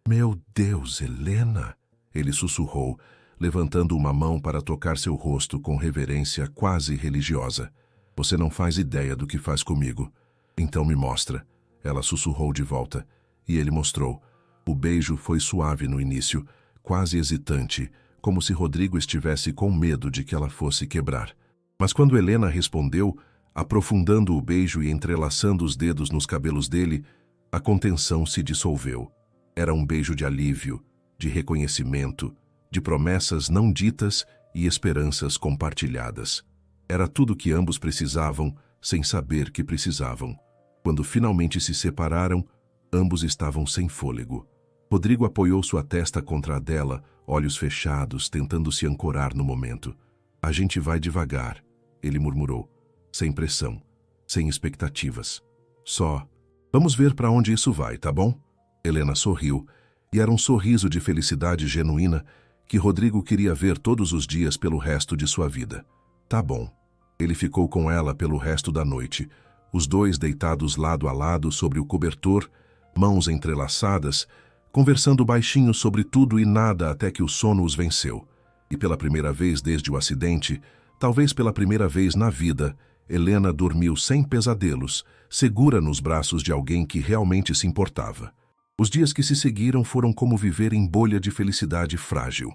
Meu Deus, Helena! Ele sussurrou, levantando uma mão para tocar seu rosto com reverência quase religiosa. Você não faz ideia do que faz comigo. Então me mostra. Ela sussurrou de volta, e ele mostrou. O beijo foi suave no início, quase hesitante, como se Rodrigo estivesse com medo de que ela fosse quebrar. Mas quando Helena respondeu, aprofundando o beijo e entrelaçando os dedos nos cabelos dele, a contenção se dissolveu. Era um beijo de alívio, de reconhecimento, de promessas não ditas e esperanças compartilhadas. Era tudo o que ambos precisavam, sem saber que precisavam. Quando finalmente se separaram, ambos estavam sem fôlego. Rodrigo apoiou sua testa contra a dela, olhos fechados, tentando se ancorar no momento. A gente vai devagar, ele murmurou, sem pressão, sem expectativas. Só, vamos ver para onde isso vai, tá bom? Helena sorriu, e era um sorriso de felicidade genuína que Rodrigo queria ver todos os dias pelo resto de sua vida. Tá bom. Ele ficou com ela pelo resto da noite, os dois deitados lado a lado sobre o cobertor, mãos entrelaçadas, conversando baixinho sobre tudo e nada até que o sono os venceu. E pela primeira vez desde o acidente, talvez pela primeira vez na vida, Helena dormiu sem pesadelos, segura nos braços de alguém que realmente se importava. Os dias que se seguiram foram como viver em bolha de felicidade frágil.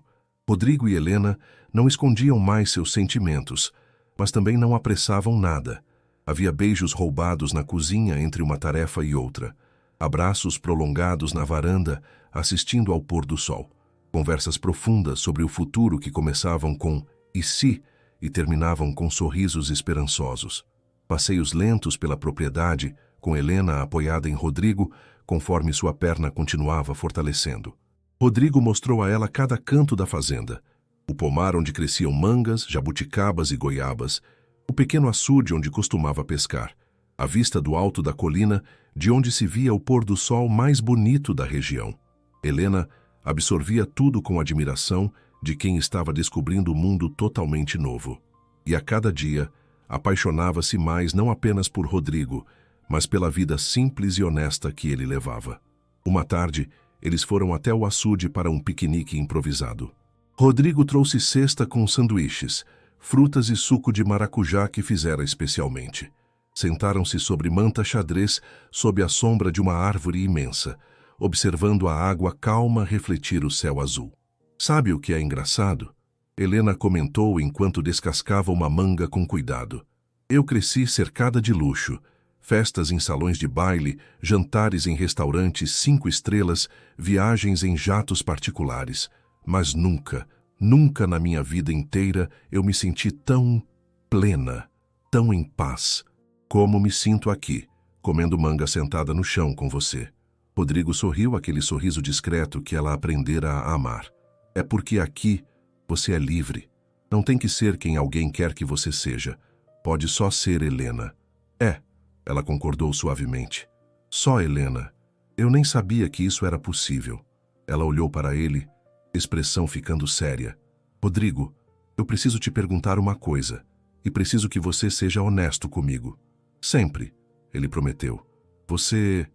Rodrigo e Helena não escondiam mais seus sentimentos, mas também não apressavam nada. Havia beijos roubados na cozinha entre uma tarefa e outra, abraços prolongados na varanda, assistindo ao pôr do sol, conversas profundas sobre o futuro que começavam com "e se" e terminavam com sorrisos esperançosos. Passeios lentos pela propriedade, com Helena apoiada em Rodrigo, conforme sua perna continuava fortalecendo. Rodrigo mostrou a ela cada canto da fazenda, o pomar onde cresciam mangas, jabuticabas e goiabas, o pequeno açude onde costumava pescar, a vista do alto da colina, de onde se via o pôr do sol mais bonito da região. Helena absorvia tudo com admiração de quem estava descobrindo um mundo totalmente novo. E a cada dia, apaixonava-se mais não apenas por Rodrigo, mas pela vida simples e honesta que ele levava. Uma tarde, eles foram até o açude para um piquenique improvisado. Rodrigo trouxe cesta com sanduíches, frutas e suco de maracujá que fizera especialmente. Sentaram-se sobre manta xadrez sob a sombra de uma árvore imensa, observando a água calma refletir o céu azul. Sabe o que é engraçado? Helena comentou enquanto descascava uma manga com cuidado. Eu cresci cercada de luxo, festas em salões de baile, jantares em restaurantes 5 estrelas, viagens em jatos particulares. Mas nunca, nunca na minha vida inteira eu me senti tão plena, tão em paz, como me sinto aqui, comendo manga sentada no chão com você. Rodrigo sorriu aquele sorriso discreto que ela aprendera a amar. É porque aqui você é livre. Não tem que ser quem alguém quer que você seja. Pode só ser Helena. Ela concordou suavemente. Só Helena. Eu nem sabia que isso era possível. Ela olhou para ele. expressão ficando séria. Rodrigo, eu preciso te perguntar uma coisa, e preciso que você seja honesto comigo. Sempre, ele prometeu. Você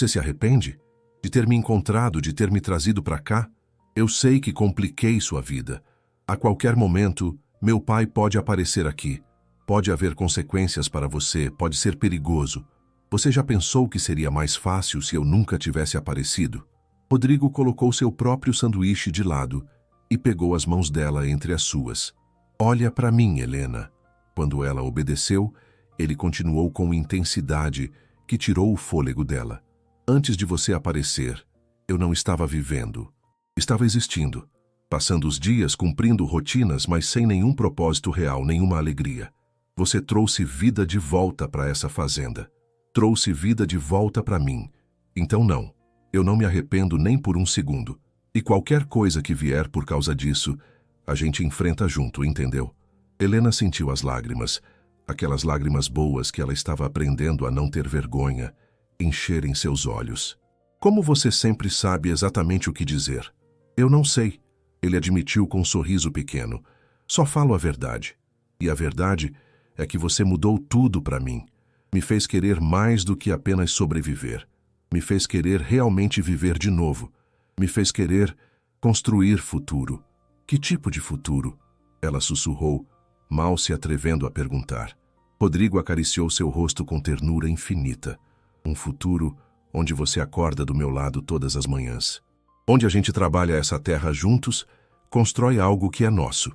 se arrepende? De ter me encontrado, de ter me trazido para cá? Eu sei que compliquei sua vida. A qualquer momento, meu pai pode aparecer aqui. Pode haver consequências para você, pode ser perigoso. Você já pensou que seria mais fácil se eu nunca tivesse aparecido? Rodrigo colocou seu próprio sanduíche de lado e pegou as mãos dela entre as suas. Olha para mim, Helena. Quando ela obedeceu, ele continuou com intensidade que tirou o fôlego dela. Antes de você aparecer, eu não estava vivendo. Estava existindo, passando os dias cumprindo rotinas, mas sem nenhum propósito real, nenhuma alegria. Você trouxe vida de volta para essa fazenda. Trouxe vida de volta para mim. Então não, eu não me arrependo nem por um segundo. E qualquer coisa que vier por causa disso, a gente enfrenta junto, entendeu? Helena sentiu as lágrimas, aquelas lágrimas boas que ela estava aprendendo a não ter vergonha, encherem seus olhos. Como você sempre sabe exatamente o que dizer? Eu não sei, ele admitiu com um sorriso pequeno. Só falo a verdade. E a verdade é que você mudou tudo para mim. Me fez querer mais do que apenas sobreviver. Me fez querer realmente viver de novo. Me fez querer construir futuro. Que tipo de futuro? Ela sussurrou, mal se atrevendo a perguntar. Rodrigo acariciou seu rosto com ternura infinita. Um futuro onde você acorda do meu lado todas as manhãs. Onde a gente trabalha essa terra juntos, constrói algo que é nosso.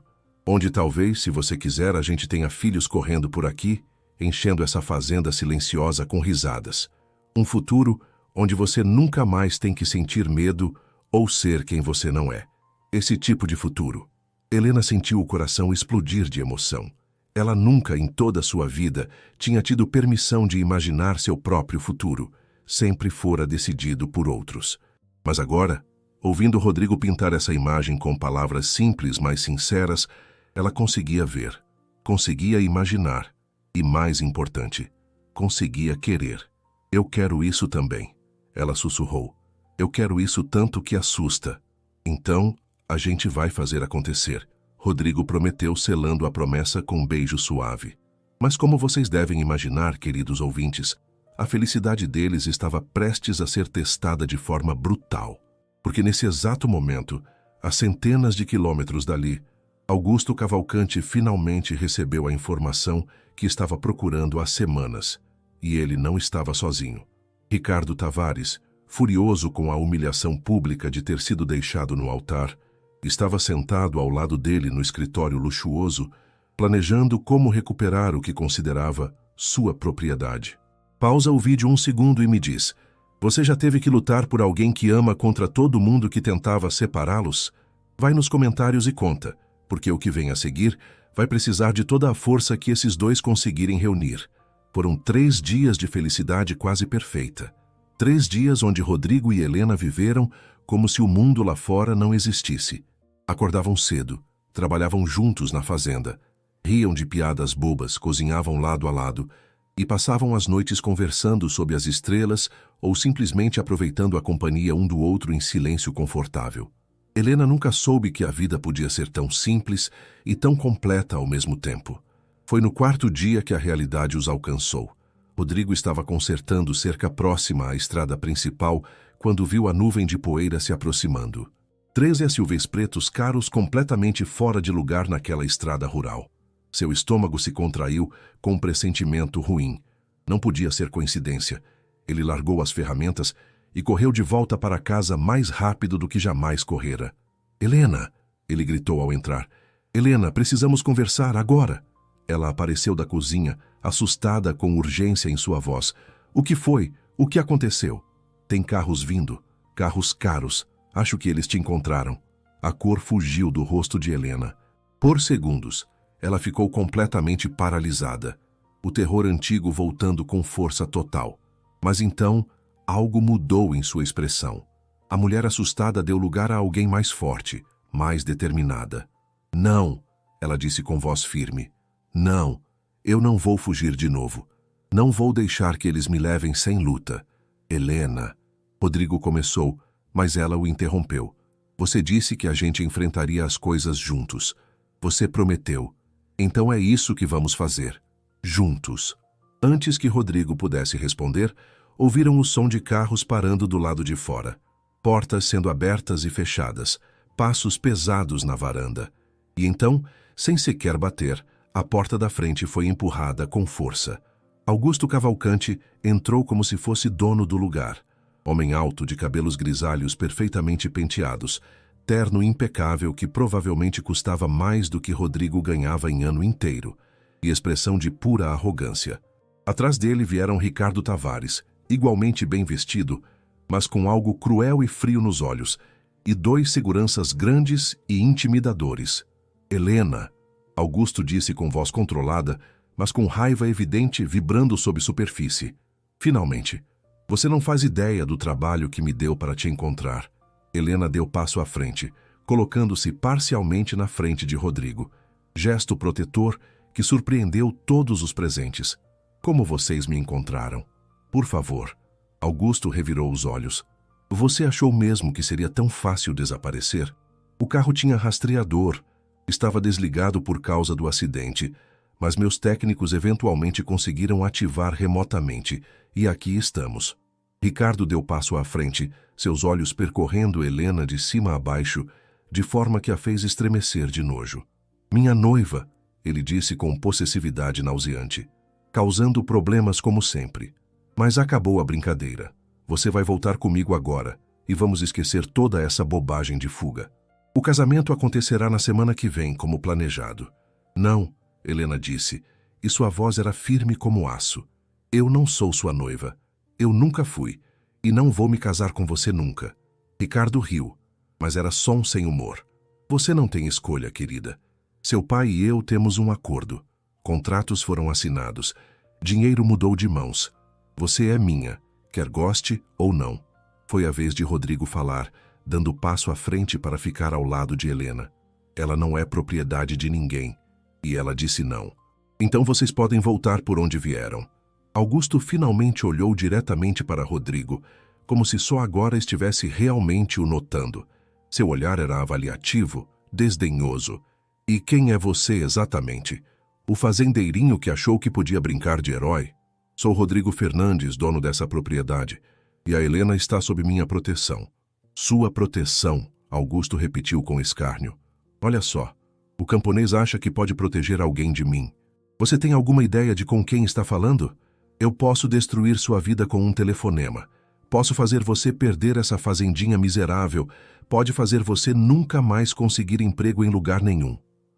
Onde talvez, se você quiser, a gente tenha filhos correndo por aqui, enchendo essa fazenda silenciosa com risadas. Um futuro onde você nunca mais tem que sentir medo ou ser quem você não é. Esse tipo de futuro. Helena sentiu o coração explodir de emoção. Ela nunca, em toda a sua vida, tinha tido permissão de imaginar seu próprio futuro. Sempre fora decidido por outros. Mas agora, ouvindo Rodrigo pintar essa imagem com palavras simples, mas sinceras, ela conseguia ver, conseguia imaginar e, mais importante, conseguia querer. Eu quero isso também, ela sussurrou. Eu quero isso tanto que assusta. Então, a gente vai fazer acontecer. Rodrigo prometeu, selando a promessa com um beijo suave. Mas como vocês devem imaginar, queridos ouvintes, a felicidade deles estava prestes a ser testada de forma brutal. Porque nesse exato momento, a centenas de quilômetros dali, Augusto Cavalcante finalmente recebeu a informação que estava procurando há semanas. E ele não estava sozinho. Ricardo Tavares, furioso com a humilhação pública de ter sido deixado no altar, estava sentado ao lado dele no escritório luxuoso, planejando como recuperar o que considerava sua propriedade. Pausa o vídeo um segundo e me diz: você já teve que lutar por alguém que ama contra todo mundo que tentava separá-los? Vai nos comentários e conta, porque o que vem a seguir vai precisar de toda a força que esses dois conseguirem reunir. Foram 3 dias de felicidade quase perfeita. 3 dias onde Rodrigo e Helena viveram como se o mundo lá fora não existisse. Acordavam cedo, trabalhavam juntos na fazenda, riam de piadas bobas, cozinhavam lado a lado e passavam as noites conversando sob as estrelas ou simplesmente aproveitando a companhia um do outro em silêncio confortável. Helena nunca soube que a vida podia ser tão simples e tão completa ao mesmo tempo. Foi no 4º dia que a realidade os alcançou. Rodrigo estava consertando cerca próxima à estrada principal quando viu a nuvem de poeira se aproximando. 13 SUVs pretos caros completamente fora de lugar naquela estrada rural. Seu estômago se contraiu com um pressentimento ruim. Não podia ser coincidência. Ele largou as ferramentas e correu de volta para casa mais rápido do que jamais correra. Helena! Ele gritou ao entrar. Helena, precisamos conversar agora! Ela apareceu da cozinha, assustada com urgência em sua voz. O que foi? O que aconteceu? Tem carros vindo. Carros caros. Acho que eles te encontraram. A cor fugiu do rosto de Helena. Por segundos, ela ficou completamente paralisada. O terror antigo voltando com força total. Mas então, algo mudou em sua expressão. A mulher assustada deu lugar a alguém mais forte, mais determinada. Não, ela disse com voz firme. Não, eu não vou fugir de novo. Não vou deixar que eles me levem sem luta. Helena. Rodrigo começou, mas ela o interrompeu. Você disse que a gente enfrentaria as coisas juntos. Você prometeu. Então é isso que vamos fazer. Juntos. Antes que Rodrigo pudesse responder, ouviram o som de carros parando do lado de fora. Portas sendo abertas e fechadas. Passos pesados na varanda. E então, sem sequer bater, a porta da frente foi empurrada com força. Augusto Cavalcante entrou como se fosse dono do lugar. Homem alto, de cabelos grisalhos perfeitamente penteados, terno impecável que provavelmente custava mais do que Rodrigo ganhava em ano inteiro, e expressão de pura arrogância. Atrás dele vieram Ricardo Tavares, igualmente bem vestido, mas com algo cruel e frio nos olhos, e dois seguranças grandes e intimidadores. Helena, Augusto disse com voz controlada, mas com raiva evidente vibrando sob superfície. Finalmente, você não faz ideia do trabalho que me deu para te encontrar. Helena deu passo à frente, colocando-se parcialmente na frente de Rodrigo. Gesto protetor que surpreendeu todos os presentes. Como vocês me encontraram? Por favor. Augusto revirou os olhos. Você achou mesmo que seria tão fácil desaparecer? O carro tinha rastreador. Estava desligado por causa do acidente, mas meus técnicos eventualmente conseguiram ativar remotamente, e aqui estamos. Ricardo deu passo à frente, seus olhos percorrendo Helena de cima a baixo, de forma que a fez estremecer de nojo. Minha noiva, ele disse com possessividade nauseante, causando problemas como sempre. Mas acabou a brincadeira. Você vai voltar comigo agora, e vamos esquecer toda essa bobagem de fuga. O casamento acontecerá na semana que vem, como planejado. Não, Helena disse, e sua voz era firme como aço. Eu não sou sua noiva. Eu nunca fui, e não vou me casar com você nunca. Ricardo riu, mas era só um sem humor. Você não tem escolha, querida. Seu pai e eu temos um acordo. Contratos foram assinados. Dinheiro mudou de mãos. Você é minha, quer goste ou não. Foi a vez de Rodrigo falar, dando passo à frente para ficar ao lado de Helena. Ela não é propriedade de ninguém. E ela disse não. Então vocês podem voltar por onde vieram. Augusto finalmente olhou diretamente para Rodrigo, como se só agora estivesse realmente o notando. Seu olhar era avaliativo, desdenhoso. E quem é você exatamente? O fazendeirinho que achou que podia brincar de herói? Sou Rodrigo Fernandes, dono dessa propriedade, e a Helena está sob minha proteção. Sua proteção, Augusto repetiu com escárnio. Olha só, o camponês acha que pode proteger alguém de mim. Você tem alguma ideia de com quem está falando? Eu posso destruir sua vida com um telefonema. Posso fazer você perder essa fazendinha miserável. Pode fazer você nunca mais conseguir emprego em lugar nenhum.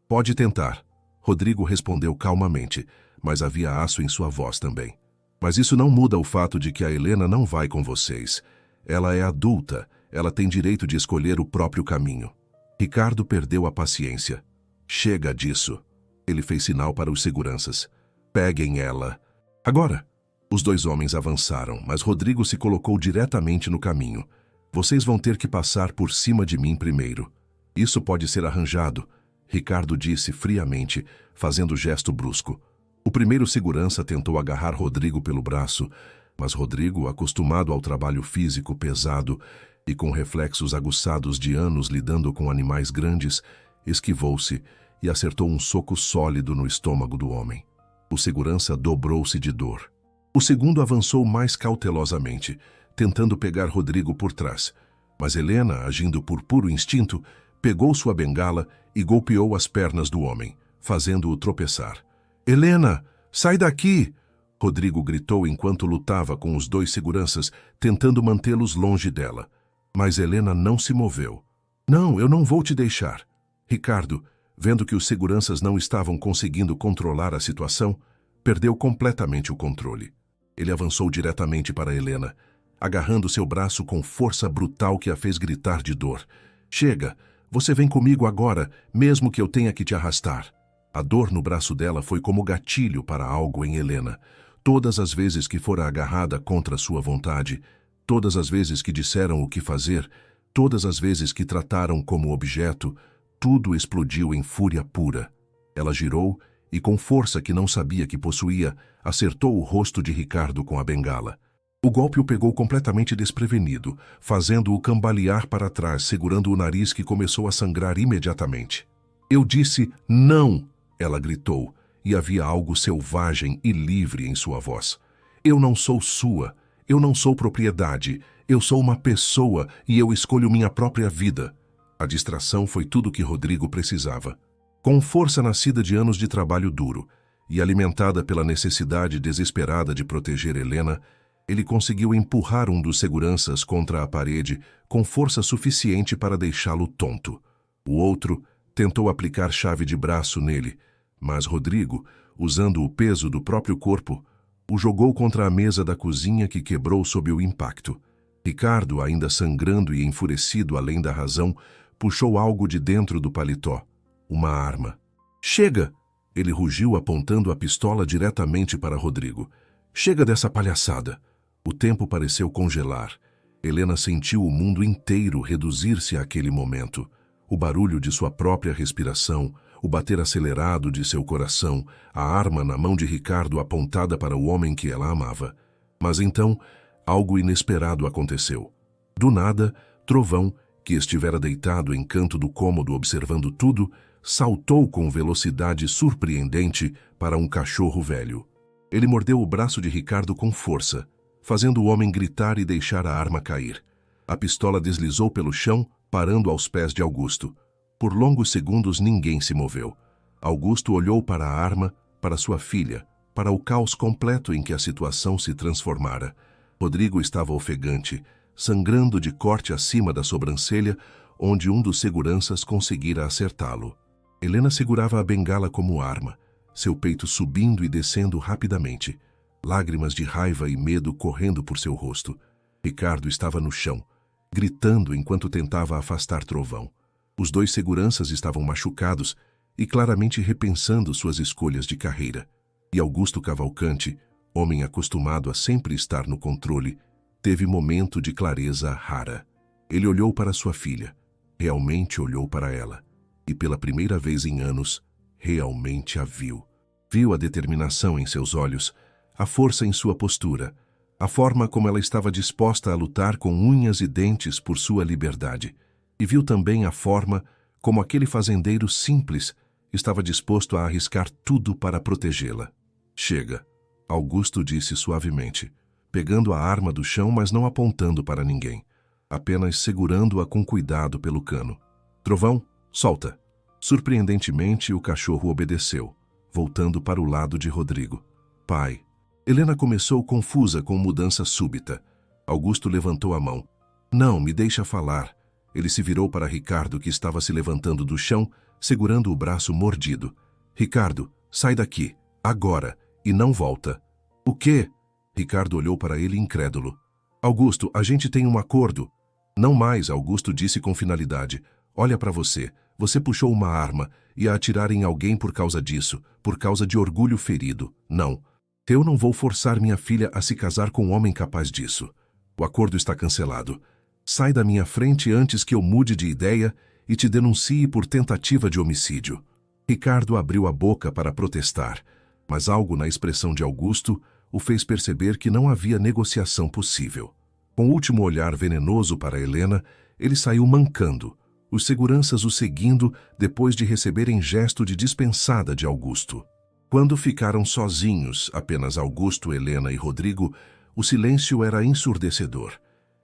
Pode tentar. Rodrigo respondeu calmamente, mas havia aço em sua voz também. Mas isso não muda o fato de que a Helena não vai com vocês. Ela é adulta. Ela tem direito de escolher o próprio caminho. Ricardo perdeu a paciência. Chega disso. Ele fez sinal para os seguranças. Peguem ela. Agora. Os dois homens avançaram, mas Rodrigo se colocou diretamente no caminho. Vocês vão ter que passar por cima de mim primeiro. Isso pode ser arranjado, Ricardo disse friamente, fazendo gesto brusco. O primeiro segurança tentou agarrar Rodrigo pelo braço, mas Rodrigo, acostumado ao trabalho físico pesado e com reflexos aguçados de anos lidando com animais grandes, esquivou-se e acertou um soco sólido no estômago do homem. O segurança dobrou-se de dor. O segundo avançou mais cautelosamente, tentando pegar Rodrigo por trás. Mas Helena, agindo por puro instinto, pegou sua bengala e golpeou as pernas do homem, fazendo-o tropeçar. Helena, sai daqui! Rodrigo gritou enquanto lutava com os dois seguranças, tentando mantê-los longe dela. Mas Helena não se moveu. Não, eu não vou te deixar. Ricardo, vendo que os seguranças não estavam conseguindo controlar a situação, perdeu completamente o controle. Ele avançou diretamente para Helena, agarrando seu braço com força brutal que a fez gritar de dor. Chega, você vem comigo agora, mesmo que eu tenha que te arrastar. A dor no braço dela foi como gatilho para algo em Helena. Todas as vezes que fora agarrada contra sua vontade, todas as vezes que disseram o que fazer, todas as vezes que trataram como objeto, tudo explodiu em fúria pura. Ela girou e, com força que não sabia que possuía, acertou o rosto de Ricardo com a bengala. O golpe o pegou completamente desprevenido, fazendo-o cambalear para trás, segurando o nariz que começou a sangrar imediatamente. Eu disse, não! Ela gritou, e havia algo selvagem e livre em sua voz. Eu não sou sua, eu não sou propriedade, eu sou uma pessoa e eu escolho minha própria vida. A distração foi tudo o que Rodrigo precisava. Com força nascida de anos de trabalho duro e alimentada pela necessidade desesperada de proteger Helena, ele conseguiu empurrar um dos seguranças contra a parede com força suficiente para deixá-lo tonto. O outro tentou aplicar chave de braço nele, mas Rodrigo, usando o peso do próprio corpo, o jogou contra a mesa da cozinha que quebrou sob o impacto. Ricardo, ainda sangrando e enfurecido além da razão, puxou algo de dentro do paletó. Uma arma. Chega! Ele rugiu apontando a pistola diretamente para Rodrigo. Chega dessa palhaçada! O tempo pareceu congelar. Helena sentiu o mundo inteiro reduzir-se àquele momento. O barulho de sua própria respiração, o bater acelerado de seu coração, a arma na mão de Ricardo apontada para o homem que ela amava. Mas então, algo inesperado aconteceu. Do nada, Trovão, que estivera deitado em canto do cômodo observando tudo, saltou com velocidade surpreendente para um cachorro velho. Ele mordeu o braço de Ricardo com força, fazendo o homem gritar e deixar a arma cair. A pistola deslizou pelo chão, parando aos pés de Augusto. Por longos segundos ninguém se moveu. Augusto olhou para a arma, para sua filha, para o caos completo em que a situação se transformara. Rodrigo estava ofegante, sangrando de corte acima da sobrancelha, onde um dos seguranças conseguira acertá-lo. Helena segurava a bengala como arma, seu peito subindo e descendo rapidamente. Lágrimas de raiva e medo correndo por seu rosto. Ricardo estava no chão, gritando enquanto tentava afastar Trovão. Os dois seguranças estavam machucados e claramente repensando suas escolhas de carreira. E Augusto Cavalcante, homem acostumado a sempre estar no controle, teve momento de clareza rara. Ele olhou para sua filha, realmente olhou para ela, e pela primeira vez em anos, realmente a viu. Viu a determinação em seus olhos, a força em sua postura, a forma como ela estava disposta a lutar com unhas e dentes por sua liberdade. E viu também a forma como aquele fazendeiro simples estava disposto a arriscar tudo para protegê-la. Chega, Augusto disse suavemente, pegando a arma do chão, mas não apontando para ninguém, apenas segurando-a com cuidado pelo cano. Trovão, solta. Surpreendentemente, o cachorro obedeceu, voltando para o lado de Rodrigo. Pai. Helena começou confusa com mudança súbita. Augusto levantou a mão. Não, me deixa falar. Ele se virou para Ricardo, que estava se levantando do chão, segurando o braço mordido. Ricardo, sai daqui, agora, e não volta. O quê? Ricardo olhou para ele incrédulo. Augusto, a gente tem um acordo. Não mais, Augusto disse com finalidade. Olha para você. Você puxou uma arma e a atirar em alguém por causa disso, por causa de orgulho ferido. Não. Eu não vou forçar minha filha a se casar com um homem capaz disso. O acordo está cancelado. Sai da minha frente antes que eu mude de ideia e te denuncie por tentativa de homicídio. Ricardo abriu a boca para protestar, mas algo na expressão de Augusto o fez perceber que não havia negociação possível. Com o último olhar venenoso para Helena, ele saiu mancando, os seguranças o seguindo depois de receberem gesto de dispensada de Augusto. Quando ficaram sozinhos, apenas Augusto, Helena e Rodrigo, o silêncio era ensurdecedor.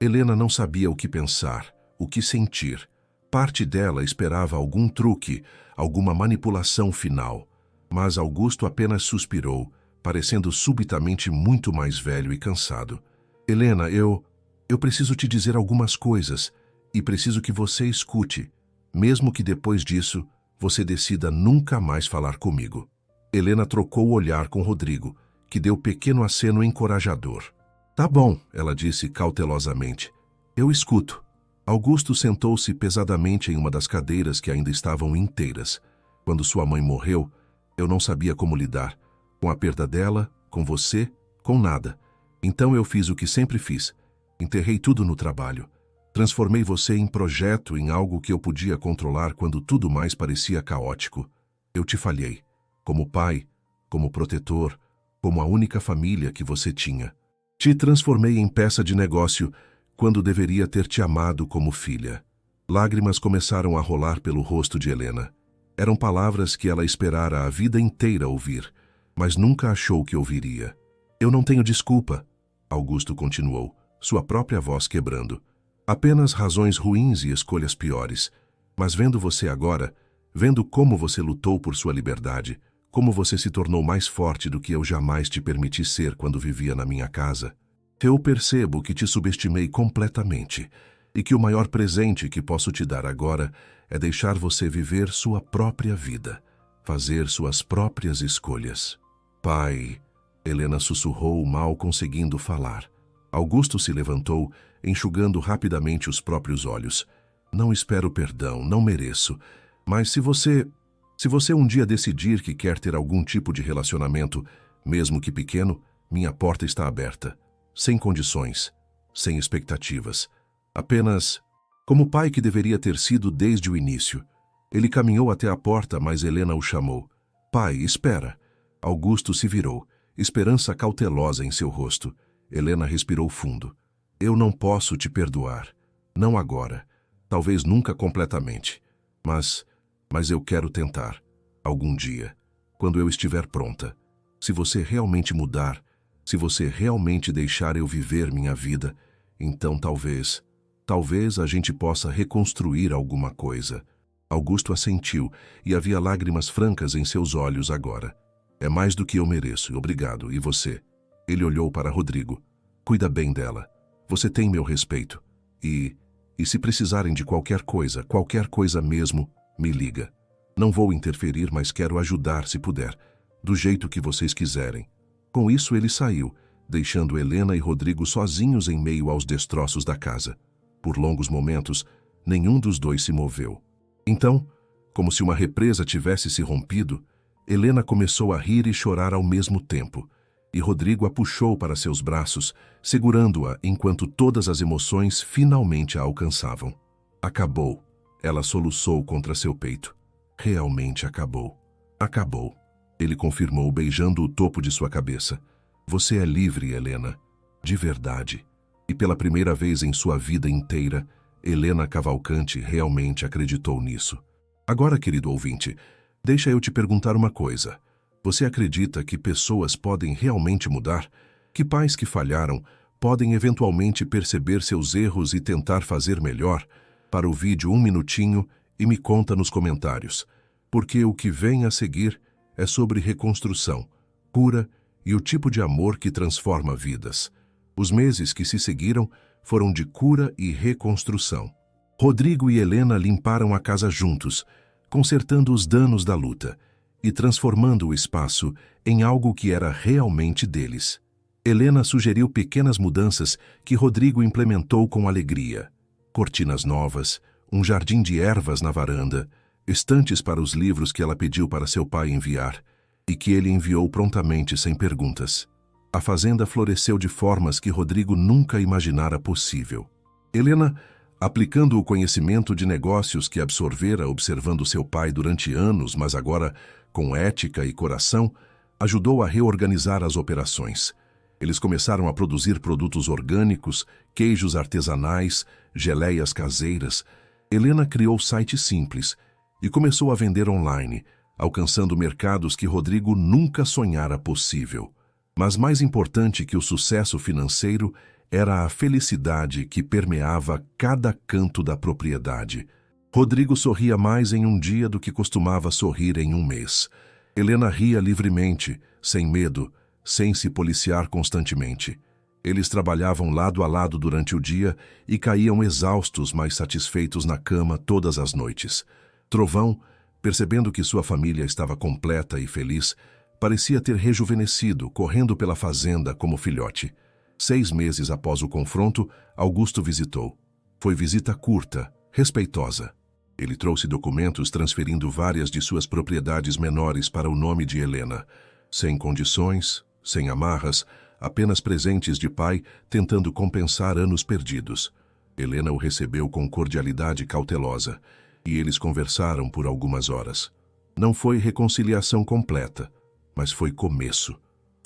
Helena não sabia o que pensar, o que sentir. Parte dela esperava algum truque, alguma manipulação final. Mas Augusto apenas suspirou, parecendo subitamente muito mais velho e cansado. Helena, eu preciso te dizer algumas coisas e preciso que você escute, mesmo que depois disso você decida nunca mais falar comigo. Helena trocou o olhar com Rodrigo, que deu pequeno aceno encorajador. Tá bom, ela disse cautelosamente. Eu escuto. Augusto sentou-se pesadamente em uma das cadeiras que ainda estavam inteiras. Quando sua mãe morreu, eu não sabia como lidar. Com a perda dela, com você, com nada. Então eu fiz o que sempre fiz. Enterrei tudo no trabalho. Transformei você em projeto, em algo que eu podia controlar quando tudo mais parecia caótico. Eu te falhei. Como pai, como protetor, como a única família que você tinha. Te transformei em peça de negócio quando deveria ter te amado como filha. Lágrimas começaram a rolar pelo rosto de Helena. Eram palavras que ela esperara a vida inteira ouvir, mas nunca achou que ouviria. Eu não tenho desculpa, Augusto continuou, sua própria voz quebrando. Apenas razões ruins e escolhas piores. Mas vendo você agora, vendo como você lutou por sua liberdade, como você se tornou mais forte do que eu jamais te permiti ser quando vivia na minha casa, eu percebo que te subestimei completamente e que o maior presente que posso te dar agora é deixar você viver sua própria vida, fazer suas próprias escolhas. Pai, Helena sussurrou, mal conseguindo falar. Augusto se levantou, enxugando rapidamente os próprios olhos. Não espero perdão, não mereço. Mas se você um dia decidir que quer ter algum tipo de relacionamento, mesmo que pequeno, minha porta está aberta. Sem condições, sem expectativas. Apenas como o pai que deveria ter sido desde o início. Ele caminhou até a porta, mas Helena o chamou. Pai, espera. Augusto se virou, esperança cautelosa em seu rosto. Helena respirou fundo. Eu não posso te perdoar. Não agora. Talvez nunca completamente. Mas eu quero tentar. Algum dia. Quando eu estiver pronta. Se você realmente mudar, se você realmente deixar eu viver minha vida, então talvez a gente possa reconstruir alguma coisa. Augusto assentiu e havia lágrimas francas em seus olhos agora. É mais do que eu mereço, obrigado. E você? Ele olhou para Rodrigo. Cuida bem dela. Você tem meu respeito. E se precisarem de qualquer coisa mesmo, me liga. Não vou interferir, mas quero ajudar se puder, do jeito que vocês quiserem. Com isso ele saiu, deixando Helena e Rodrigo sozinhos em meio aos destroços da casa. Por longos momentos, nenhum dos dois se moveu. Então, como se uma represa tivesse se rompido, Helena começou a rir e chorar ao mesmo tempo, e Rodrigo a puxou para seus braços, segurando-a enquanto todas as emoções finalmente a alcançavam. Acabou. Ela soluçou contra seu peito. Realmente acabou. Acabou. Ele confirmou, beijando o topo de sua cabeça. Você é livre, Helena. De verdade. E pela primeira vez em sua vida inteira, Helena Cavalcante realmente acreditou nisso. Agora, querido ouvinte, deixa eu te perguntar uma coisa. Você acredita que pessoas podem realmente mudar? Que pais que falharam podem eventualmente perceber seus erros e tentar fazer melhor? Para o vídeo 1 minutinho e me conta nos comentários. Porque o que vem a seguir é sobre reconstrução, cura e o tipo de amor que transforma vidas. Os meses que se seguiram foram de cura e reconstrução. Rodrigo e Helena limparam a casa juntos, consertando os danos da luta e transformando o espaço em algo que era realmente deles. Helena sugeriu pequenas mudanças que Rodrigo implementou com alegria. Cortinas novas, um jardim de ervas na varanda, estantes para os livros que ela pediu para seu pai enviar e que ele enviou prontamente sem perguntas. A fazenda floresceu de formas que Rodrigo nunca imaginara possível. Helena, aplicando o conhecimento de negócios que absorvera observando seu pai durante anos, mas agora com ética e coração, ajudou a reorganizar as operações. Eles começaram a produzir produtos orgânicos, queijos artesanais, geleias caseiras. Helena criou sites simples e começou a vender online, alcançando mercados que Rodrigo nunca sonhara possível. Mas mais importante que o sucesso financeiro era a felicidade que permeava cada canto da propriedade. Rodrigo sorria mais em um dia do que costumava sorrir em um mês. Helena ria livremente, sem medo, sem se policiar constantemente. Eles trabalhavam lado a lado durante o dia e caíam exaustos, mas satisfeitos na cama todas as noites. Trovão, percebendo que sua família estava completa e feliz, parecia ter rejuvenescido, correndo pela fazenda como filhote. 6 meses após o confronto, Augusto visitou. Foi visita curta, respeitosa. Ele trouxe documentos transferindo várias de suas propriedades menores para o nome de Helena. Sem condições, sem amarras, apenas presentes de pai tentando compensar anos perdidos. Helena o recebeu com cordialidade cautelosa, e eles conversaram por algumas horas. Não foi reconciliação completa, mas foi começo.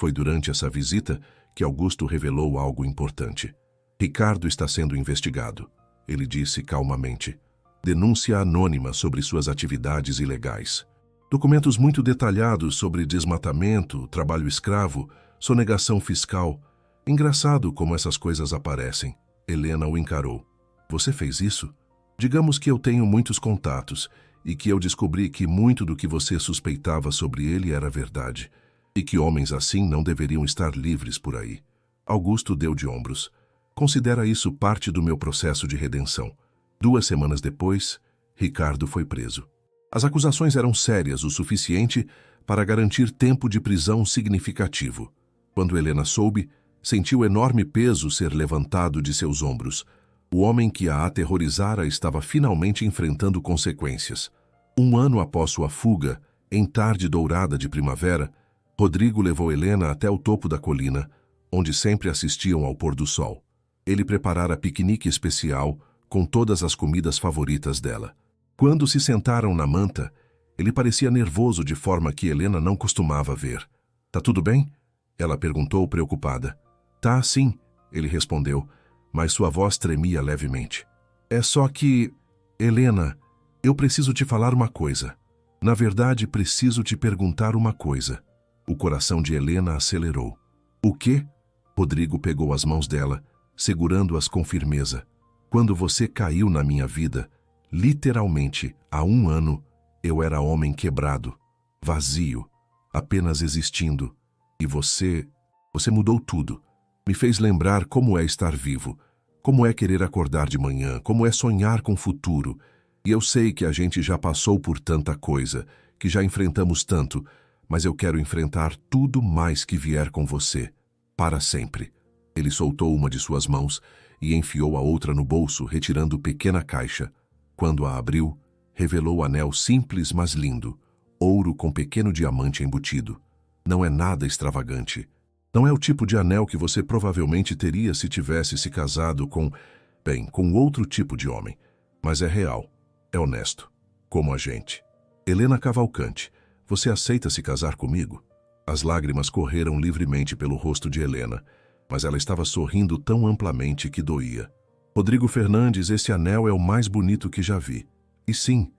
Foi durante essa visita que Augusto revelou algo importante. Ricardo está sendo investigado, ele disse calmamente. Denúncia anônima sobre suas atividades ilegais. Documentos muito detalhados sobre desmatamento, trabalho escravo, sonegação fiscal. Engraçado como essas coisas aparecem. Helena o encarou. Você fez isso? Digamos que eu tenho muitos contatos e que eu descobri que muito do que você suspeitava sobre ele era verdade e que homens assim não deveriam estar livres por aí. Augusto deu de ombros. Considera isso parte do meu processo de redenção. 2 semanas depois, Ricardo foi preso. As acusações eram sérias o suficiente para garantir tempo de prisão significativo. Quando Helena soube, sentiu enorme peso ser levantado de seus ombros. O homem que a aterrorizara estava finalmente enfrentando consequências. 1 ano após sua fuga, em tarde dourada de primavera, Rodrigo levou Helena até o topo da colina, onde sempre assistiam ao pôr do sol. Ele preparara piquenique especial com todas as comidas favoritas dela. Quando se sentaram na manta, ele parecia nervoso de forma que Helena não costumava ver. Tá tudo bem? Ela perguntou preocupada. Tá, sim, ele respondeu, mas sua voz tremia levemente. É só que... Helena, eu preciso te falar uma coisa. Na verdade, preciso te perguntar uma coisa. O coração de Helena acelerou. O quê? Rodrigo pegou as mãos dela, segurando-as com firmeza. Quando você caiu na minha vida, literalmente, há 1 ano, eu era homem quebrado, vazio, apenas existindo. E você mudou tudo. Me fez lembrar como é estar vivo, como é querer acordar de manhã, como é sonhar com o futuro. E eu sei que a gente já passou por tanta coisa, que já enfrentamos tanto, mas eu quero enfrentar tudo mais que vier com você, para sempre. Ele soltou uma de suas mãos e enfiou a outra no bolso, retirando pequena caixa. Quando a abriu, revelou o anel simples, mas lindo, ouro com pequeno diamante embutido. Não é nada extravagante. Não é o tipo de anel que você provavelmente teria se tivesse se casado com outro tipo de homem. Mas é real, é honesto, como a gente. Helena Cavalcante, você aceita se casar comigo? As lágrimas correram livremente pelo rosto de Helena, mas ela estava sorrindo tão amplamente que doía. Rodrigo Fernandes, esse anel é o mais bonito que já vi. E sim,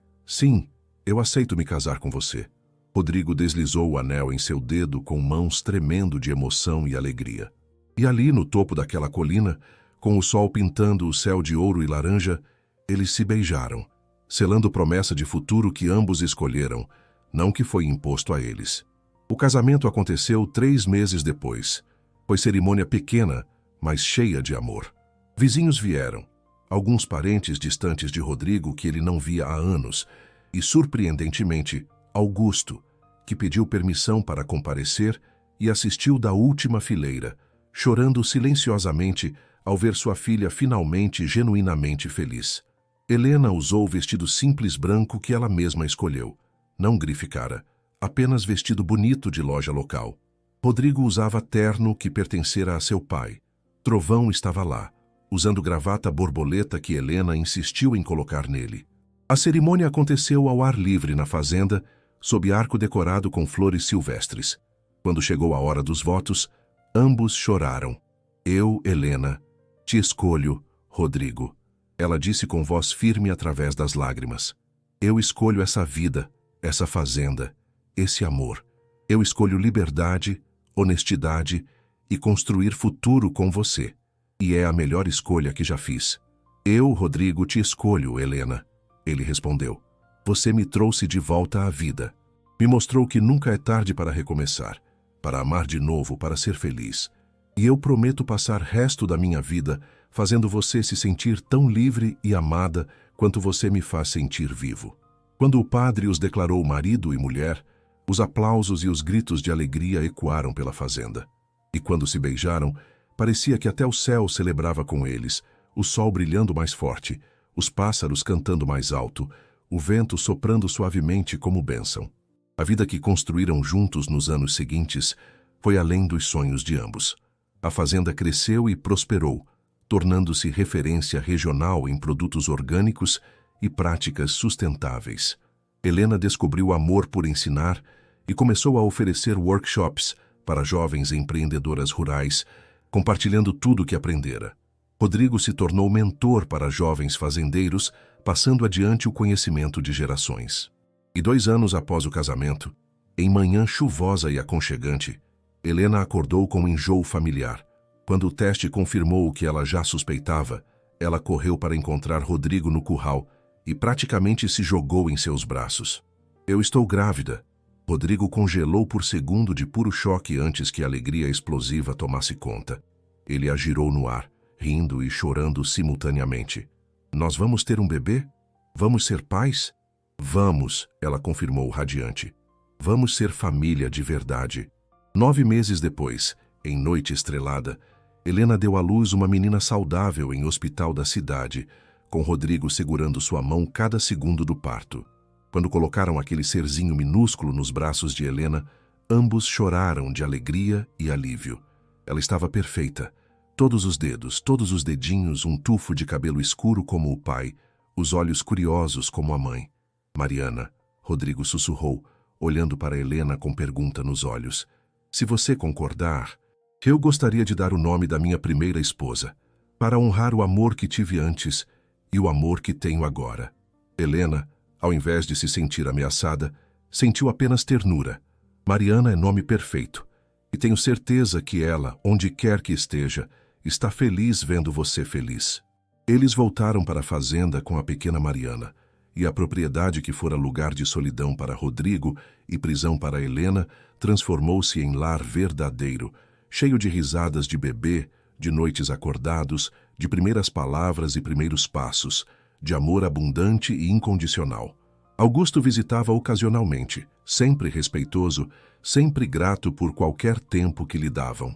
eu aceito me casar com você. Rodrigo deslizou o anel em seu dedo com mãos tremendo de emoção e alegria. E ali, no topo daquela colina, com o sol pintando o céu de ouro e laranja, eles se beijaram, selando promessa de futuro que ambos escolheram, não que foi imposto a eles. O casamento aconteceu 3 meses depois. Foi cerimônia pequena, mas cheia de amor. Vizinhos vieram, alguns parentes distantes de Rodrigo que ele não via há anos, e, surpreendentemente, Augusto, que pediu permissão para comparecer e assistiu da última fileira, chorando silenciosamente ao ver sua filha finalmente genuinamente feliz. Helena usou o vestido simples branco que ela mesma escolheu. Não grife cara, apenas vestido bonito de loja local. Rodrigo usava terno que pertencera a seu pai. Trovão estava lá, usando gravata borboleta que Helena insistiu em colocar nele. A cerimônia aconteceu ao ar livre na fazenda, sob arco decorado com flores silvestres. Quando chegou a hora dos votos, ambos choraram. Eu, Helena, te escolho, Rodrigo. Ela disse com voz firme através das lágrimas. Eu escolho essa vida, essa fazenda, esse amor. Eu escolho liberdade, honestidade e construir futuro com você. E é a melhor escolha que já fiz. Eu, Rodrigo, te escolho, Helena. Ele respondeu. Você me trouxe de volta à vida. Me mostrou que nunca é tarde para recomeçar, para amar de novo, para ser feliz. E eu prometo passar o resto da minha vida fazendo você se sentir tão livre e amada quanto você me faz sentir vivo. Quando o padre os declarou marido e mulher, os aplausos e os gritos de alegria ecoaram pela fazenda. E quando se beijaram, parecia que até o céu celebrava com eles, o sol brilhando mais forte, os pássaros cantando mais alto, o vento soprando suavemente como bênção. A vida que construíram juntos nos anos seguintes foi além dos sonhos de ambos. A fazenda cresceu e prosperou, tornando-se referência regional em produtos orgânicos e práticas sustentáveis. Helena descobriu amor por ensinar e começou a oferecer workshops para jovens empreendedoras rurais, compartilhando tudo o que aprendera. Rodrigo se tornou mentor para jovens fazendeiros, passando adiante o conhecimento de gerações. E 2 anos após o casamento, em manhã chuvosa e aconchegante, Helena acordou com um enjoo familiar. Quando o teste confirmou o que ela já suspeitava, ela correu para encontrar Rodrigo no curral e praticamente se jogou em seus braços. "Eu estou grávida." Rodrigo congelou por segundo de puro choque antes que a alegria explosiva tomasse conta. Ele a girou no ar, rindo e chorando simultaneamente. "Nós vamos ter um bebê? Vamos ser pais?" "Vamos," ela confirmou radiante. "Vamos ser família de verdade." 9 meses depois, em noite estrelada, Helena deu à luz uma menina saudável em hospital da cidade, com Rodrigo segurando sua mão cada segundo do parto. Quando colocaram aquele serzinho minúsculo nos braços de Helena, ambos choraram de alegria e alívio. Ela estava perfeita. Todos os dedos, todos os dedinhos, um tufo de cabelo escuro como o pai, os olhos curiosos como a mãe. "Mariana," Rodrigo sussurrou, olhando para Helena com pergunta nos olhos. "Se você concordar, eu gostaria de dar o nome da minha primeira esposa, para honrar o amor que tive antes e o amor que tenho agora." Helena, ao invés de se sentir ameaçada, sentiu apenas ternura. Mariana é nome perfeito, e tenho certeza que ela, onde quer que esteja, está feliz vendo você feliz. Eles voltaram para a fazenda com a pequena Mariana, e a propriedade que fora lugar de solidão para Rodrigo e prisão para Helena transformou-se em lar verdadeiro, cheio de risadas de bebê, de noites acordados, de primeiras palavras e primeiros passos, de amor abundante e incondicional. Augusto visitava ocasionalmente, sempre respeitoso, sempre grato por qualquer tempo que lhe davam.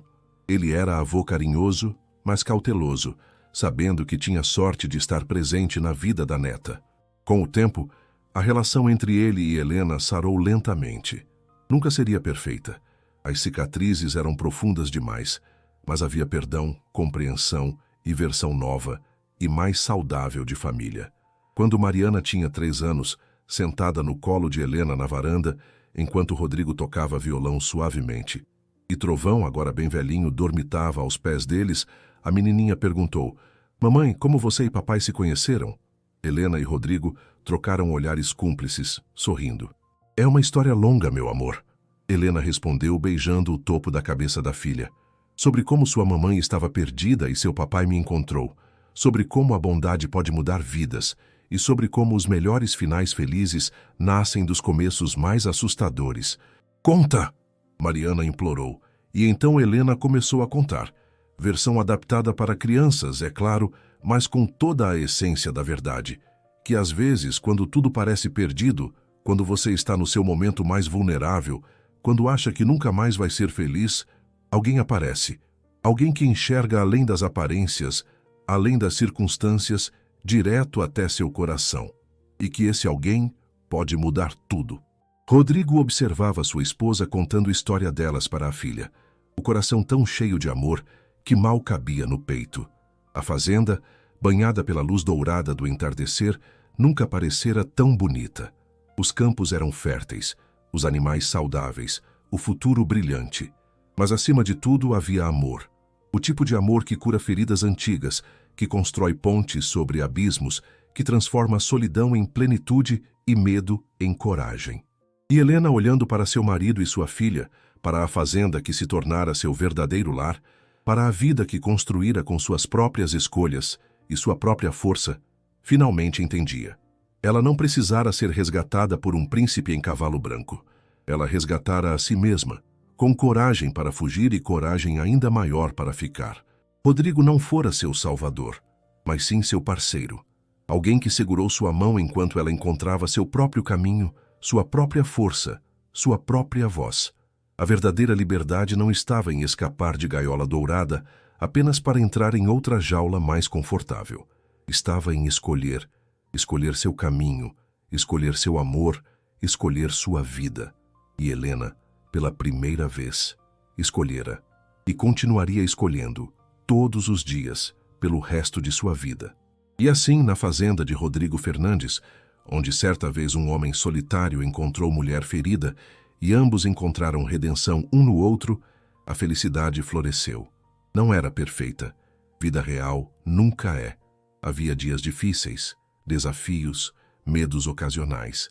Ele era avô carinhoso, mas cauteloso, sabendo que tinha sorte de estar presente na vida da neta. Com o tempo, a relação entre ele e Helena sarou lentamente. Nunca seria perfeita. As cicatrizes eram profundas demais, mas havia perdão, compreensão e versão nova e mais saudável de família. Quando Mariana tinha 3 anos, sentada no colo de Helena na varanda, enquanto Rodrigo tocava violão suavemente, e Trovão, agora bem velhinho, dormitava aos pés deles, a menininha perguntou: "Mamãe, como você e papai se conheceram?" Helena e Rodrigo trocaram olhares cúmplices, sorrindo. "É uma história longa, meu amor." Helena respondeu, beijando o topo da cabeça da filha. "Sobre como sua mamãe estava perdida e seu papai me encontrou. Sobre como a bondade pode mudar vidas. E sobre como os melhores finais felizes nascem dos começos mais assustadores." "Conta!" Mariana implorou. E então Helena começou a contar. Versão adaptada para crianças, é claro, mas com toda a essência da verdade. Que às vezes, quando tudo parece perdido, quando você está no seu momento mais vulnerável, quando acha que nunca mais vai ser feliz, alguém aparece. Alguém que enxerga além das aparências, além das circunstâncias, direto até seu coração. E que esse alguém pode mudar tudo. Rodrigo observava sua esposa contando história delas para a filha. O coração tão cheio de amor que mal cabia no peito. A fazenda, banhada pela luz dourada do entardecer, nunca parecera tão bonita. Os campos eram férteis, os animais saudáveis, o futuro brilhante. Mas acima de tudo havia amor. O tipo de amor que cura feridas antigas, que constrói pontes sobre abismos, que transforma a solidão em plenitude e medo em coragem. E Helena, olhando para seu marido e sua filha, para a fazenda que se tornara seu verdadeiro lar, para a vida que construíra com suas próprias escolhas e sua própria força, finalmente entendia. Ela não precisara ser resgatada por um príncipe em cavalo branco. Ela resgatara a si mesma, com coragem para fugir e coragem ainda maior para ficar. Rodrigo não fora seu salvador, mas sim seu parceiro. Alguém que segurou sua mão enquanto ela encontrava seu próprio caminho, sua própria força, sua própria voz. A verdadeira liberdade não estava em escapar de gaiola dourada apenas para entrar em outra jaula mais confortável. Estava em escolher, escolher seu caminho, escolher seu amor, escolher sua vida. E Helena, pela primeira vez, escolhera e continuaria escolhendo todos os dias pelo resto de sua vida. E assim, na fazenda de Rodrigo Fernandes, onde certa vez um homem solitário encontrou mulher ferida e ambos encontraram redenção um no outro, A felicidade floresceu. Não era perfeita. Vida real nunca é. Havia dias difíceis, desafios, medos ocasionais.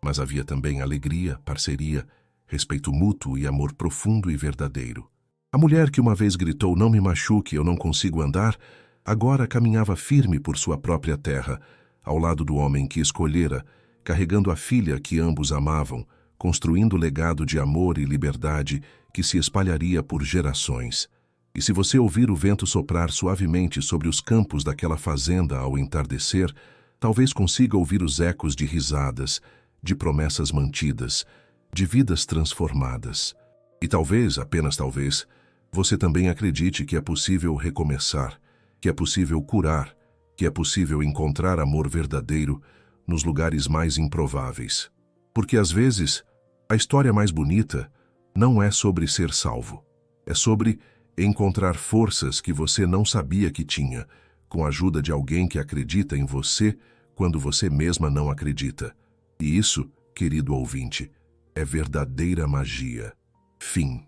Mas havia também alegria, parceria, respeito mútuo e amor profundo e verdadeiro. A mulher que uma vez gritou "não me machuque, eu não consigo andar", agora caminhava firme por sua própria terra, ao lado do homem que escolhera, carregando a filha que ambos amavam, construindo legado de amor e liberdade que se espalharia por gerações. E se você ouvir o vento soprar suavemente sobre os campos daquela fazenda ao entardecer, talvez consiga ouvir os ecos de risadas, de promessas mantidas, de vidas transformadas. E talvez, apenas talvez, você também acredite que é possível recomeçar, que é possível curar, que é possível encontrar amor verdadeiro nos lugares mais improváveis. Porque às vezes, a história mais bonita não é sobre ser salvo. É sobre encontrar forças que você não sabia que tinha, com a ajuda de alguém que acredita em você quando você mesma não acredita. E isso, querido ouvinte, é verdadeira magia. Fim.